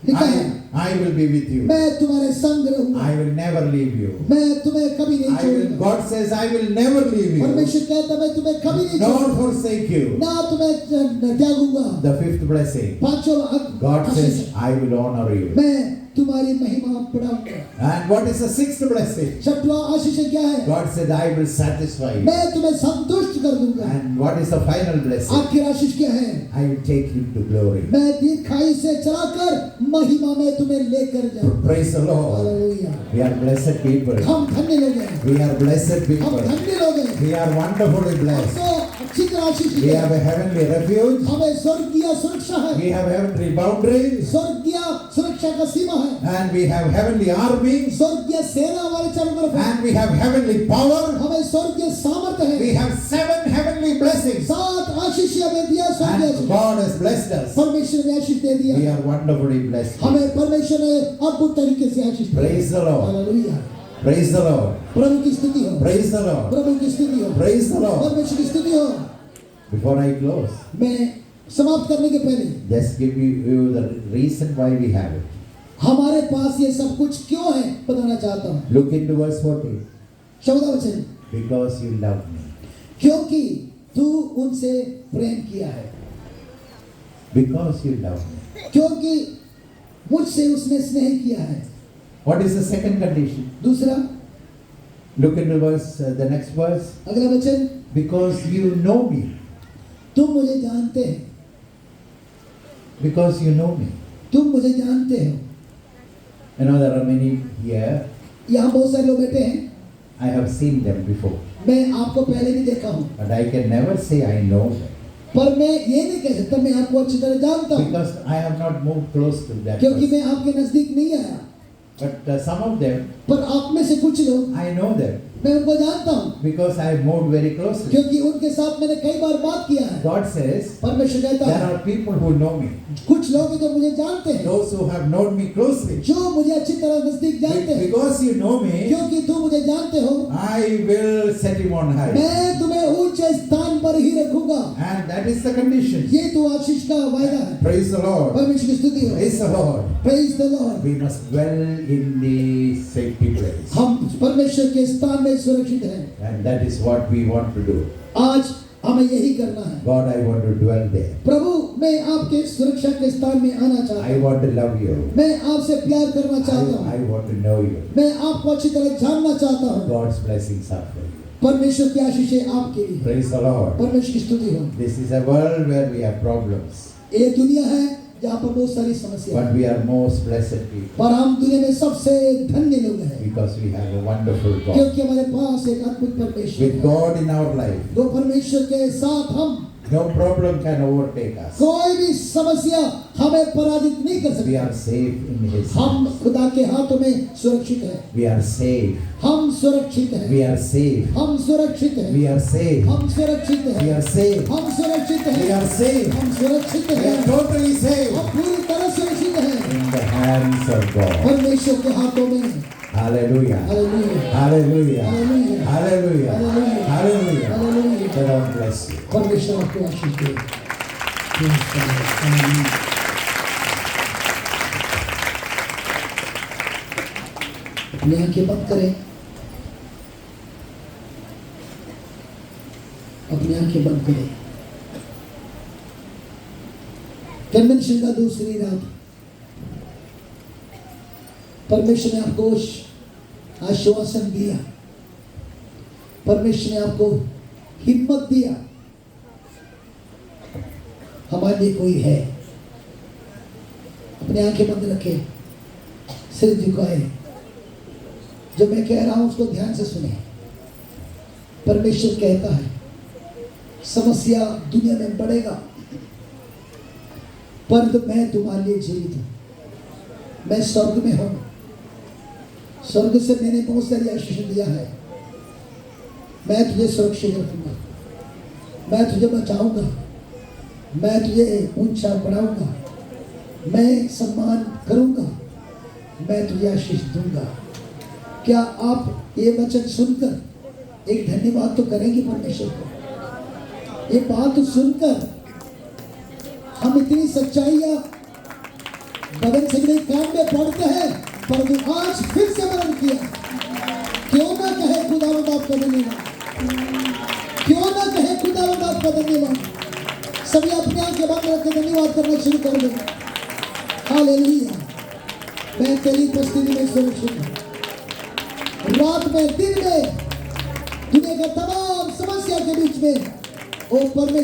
लिखा है I will be with you. मैं तुम्हारे संग रहूंगा I will never leave you. मैं तुम्हें कभी नहीं छोड़ूंगा God says, I will never leave you, परमेश्वर कहता मैं तुम्हें कभी नहीं nor छोड़ूंगा forsake you. ना तुम्हें त्यागूंगा The fifth blessing, पांचवा God Ashish says, I will honor you. मैं तुम्हारी महिमा बढ़ाऊंगा And what is the sixth blessing? छठवां आशीष क्या है God said, I will satisfy you. मैं तुम्हें संतुष्ट कर दूंगा And what is the final blessing? आखिर आशीष क्या है I will take you to glory. मैं दीर्घायु से चलाकर महिमा में तुम्हें लेकर जाऊंगा Praise the Lord. Hallelujah We are blessed people. हम धन्य लोग हैं We are blessed हम people. धन्य लोग हैं We are wonderfully blessed. तो अच्छी तरह आशीष We है have a heavenly refuge. हमें स्वर्गीय सुरक्षा है We have heavenly boundaries. स्वर्गीय सुरक्षा का सीमा है And we have heavenly army. स्वर्गीय सेना हमारे चारों तरफ है And we have heavenly power. हमें स्वर्गीय सामर्थ्य है We have 7 heavenly blessings. 7 आशीष हमें दिया स्वर्गीय And Ashish God has blessed us. परमेश्वर ने आशीष दे दिया We are wonderfully blessed. हमें परमेश्वर ने अद्भुत तरीके से आशीष दिया Praise the Lord. Hallelujah Praise the Lord. प्रभु की स्तुति हो Praise the Lord. प्रभु की स्तुति हो Praise the Lord. परमेश्वर की स्तुति हो Before I close, मैं समाप्त करने के पहले just give you the reason why we have it. हमारे पास ये सब कुछ क्यों है बताना चाहता हूँ Look into verse 14. 14 वचन Because you love me. क्योंकि तू उनसे प्रेम किया है Because you love me. क्योंकि मुझसे उसने स्नेह किया है What is the second condition? दूसरा Look into the next verse. अगला वचन Because you know me. तुम मुझे जानते हैं Because you know me. तुम मुझे जानते हो You know, there are many here. यहाँ बहुत सारे लोग बैठे हैं I have seen them before. मैं आपको पहले भी देखा हूँ But I can never say I know them. पर मैं ये नहीं कह सकता मैं आपको अच्छी तरह जानता हूँ Because I have not moved close to that क्योंकि person. मैं आपके नजदीक नहीं आया But some of them, पर आप में से कुछ लोग, I know them मैं उनको जानता हूँ because I moved very closely. क्योंकि उनके साथ मैंने कई बार बात किया है। God says, परमेश्वर कहता there है are people who know me, कुछ लोग हैं जो मुझे जानते हैं, those who have known me closely. जो मुझे अच्छी तरह नजदीक जानते हैं, Because you know me, क्योंकि तुम मुझे जानते हो, I will set him on high. मैं तुम्हें ऊंचे स्थान पर ही रखूंगा। And that is the condition. ये तो आशीष का वायदा है। Praise the Lord. परमेश्वर की स्तुति हो। Praise the Lord. Praise the Lord। We must dwell in the safety place. हम परमेश्वर के स्थान में सुरक्षित हैं। And that is what we want to do. आज हमें यही करना है। God, I want to dwell there. प्रभु, मैं आपके सुरक्षा के स्थान में आना चाहता I हूँ। want to love you. मैं आपसे प्यार करना चाहता हूँ। I want to know you. मैं आपको अच्छी तरह जानना चाहता हूँ। God's blessings are for you. परमेश्वर की आशीषें आपके लिए। Praise the Lord. परमेश्वर की स्तुति हो। This is a world where we have problems. ये दुनिया है जहाँ पर बहुत सारी समस्या है, But we are most blessed people पर हम दुनिया में सबसे धन्य लोग हैं because we have a wonderful God. क्योंकि हमारे पास एक अद्भुत परमेश्वर With है। God in our life, दो परमेश्वर के साथ हम no problem can overtake us. कोई भी समस्या हमें पराजित नहीं कर We सकती। are safe in His हम hands. खुदा के हाथों में सुरक्षित हैं। We are safe. हम सुरक्षित हैं। We are safe. हम सुरक्षित हैं। We are safe. हम सुरक्षित We हैं। are safe. हम सुरक्षित We हैं। are safe. हम सुरक्षित We are हैं। totally safe हम पूरी तरह सुरक्षित हैं in the hands of God. परमेश्वर के हाथों में। Hallelujah. Hallelujah, Hallelujah. Hallelujah. Hallelujah. Hallelujah. Hallelujah. Hallelujah. The Lord bless you. परमेश्वर आपको आशीष दे। Praise the Lord. Hallelujah. अपनी आंखें बंद करें। अपनी आंखें बंद करें। कन्वेंशन का दूसरी रात परमेश्वर ने आपको आश्वासन दिया, परमेश्वर ने आपको हिम्मत दिया। हमारे लिए कोई है। अपनी आंखें बंद रखें, सिर झुकाए। जो मैं कह रहा हूं उसको ध्यान से सुने। परमेश्वर कहता है समस्या दुनिया में बढ़ेगा, पर मैं तुम्हारे लिए जीवित हूं। मैं स्वर्ग में हूं। स्वर्ग से मैंने बहुत सारी आशीष दिया है। मैं तुझे सुरक्षित रखूंगा, मैं तुझे बचाऊंगा, मैं तुझे ऊंचा बढ़ाऊंगा, मैं सम्मान करूंगा, मैं तुझे आशीष दूंगा। क्या आप ये वचन सुनकर एक धन्यवाद तो करेंगे परमेश्वर को? ये बात सुनकर हम इतनी सच्चाइयां बदन से बड़े काम में पढ़ते हैं, परंतु आज फिर से वर्णन किया। क्यों ना कहे खुदावंद आपका धन्यवाद, क्यों ना कहे खुदावंद आपका धन्यवाद। सभी अपने आंखें बंद रख के धन्यवाद करना शुरू कर दें। हालेलुया। मैं तेरी उपस्थिति में सुरक्षित हूं। रात में दिन में दुनिया का तमाम समस्या के बीच में ओ परमेश्वर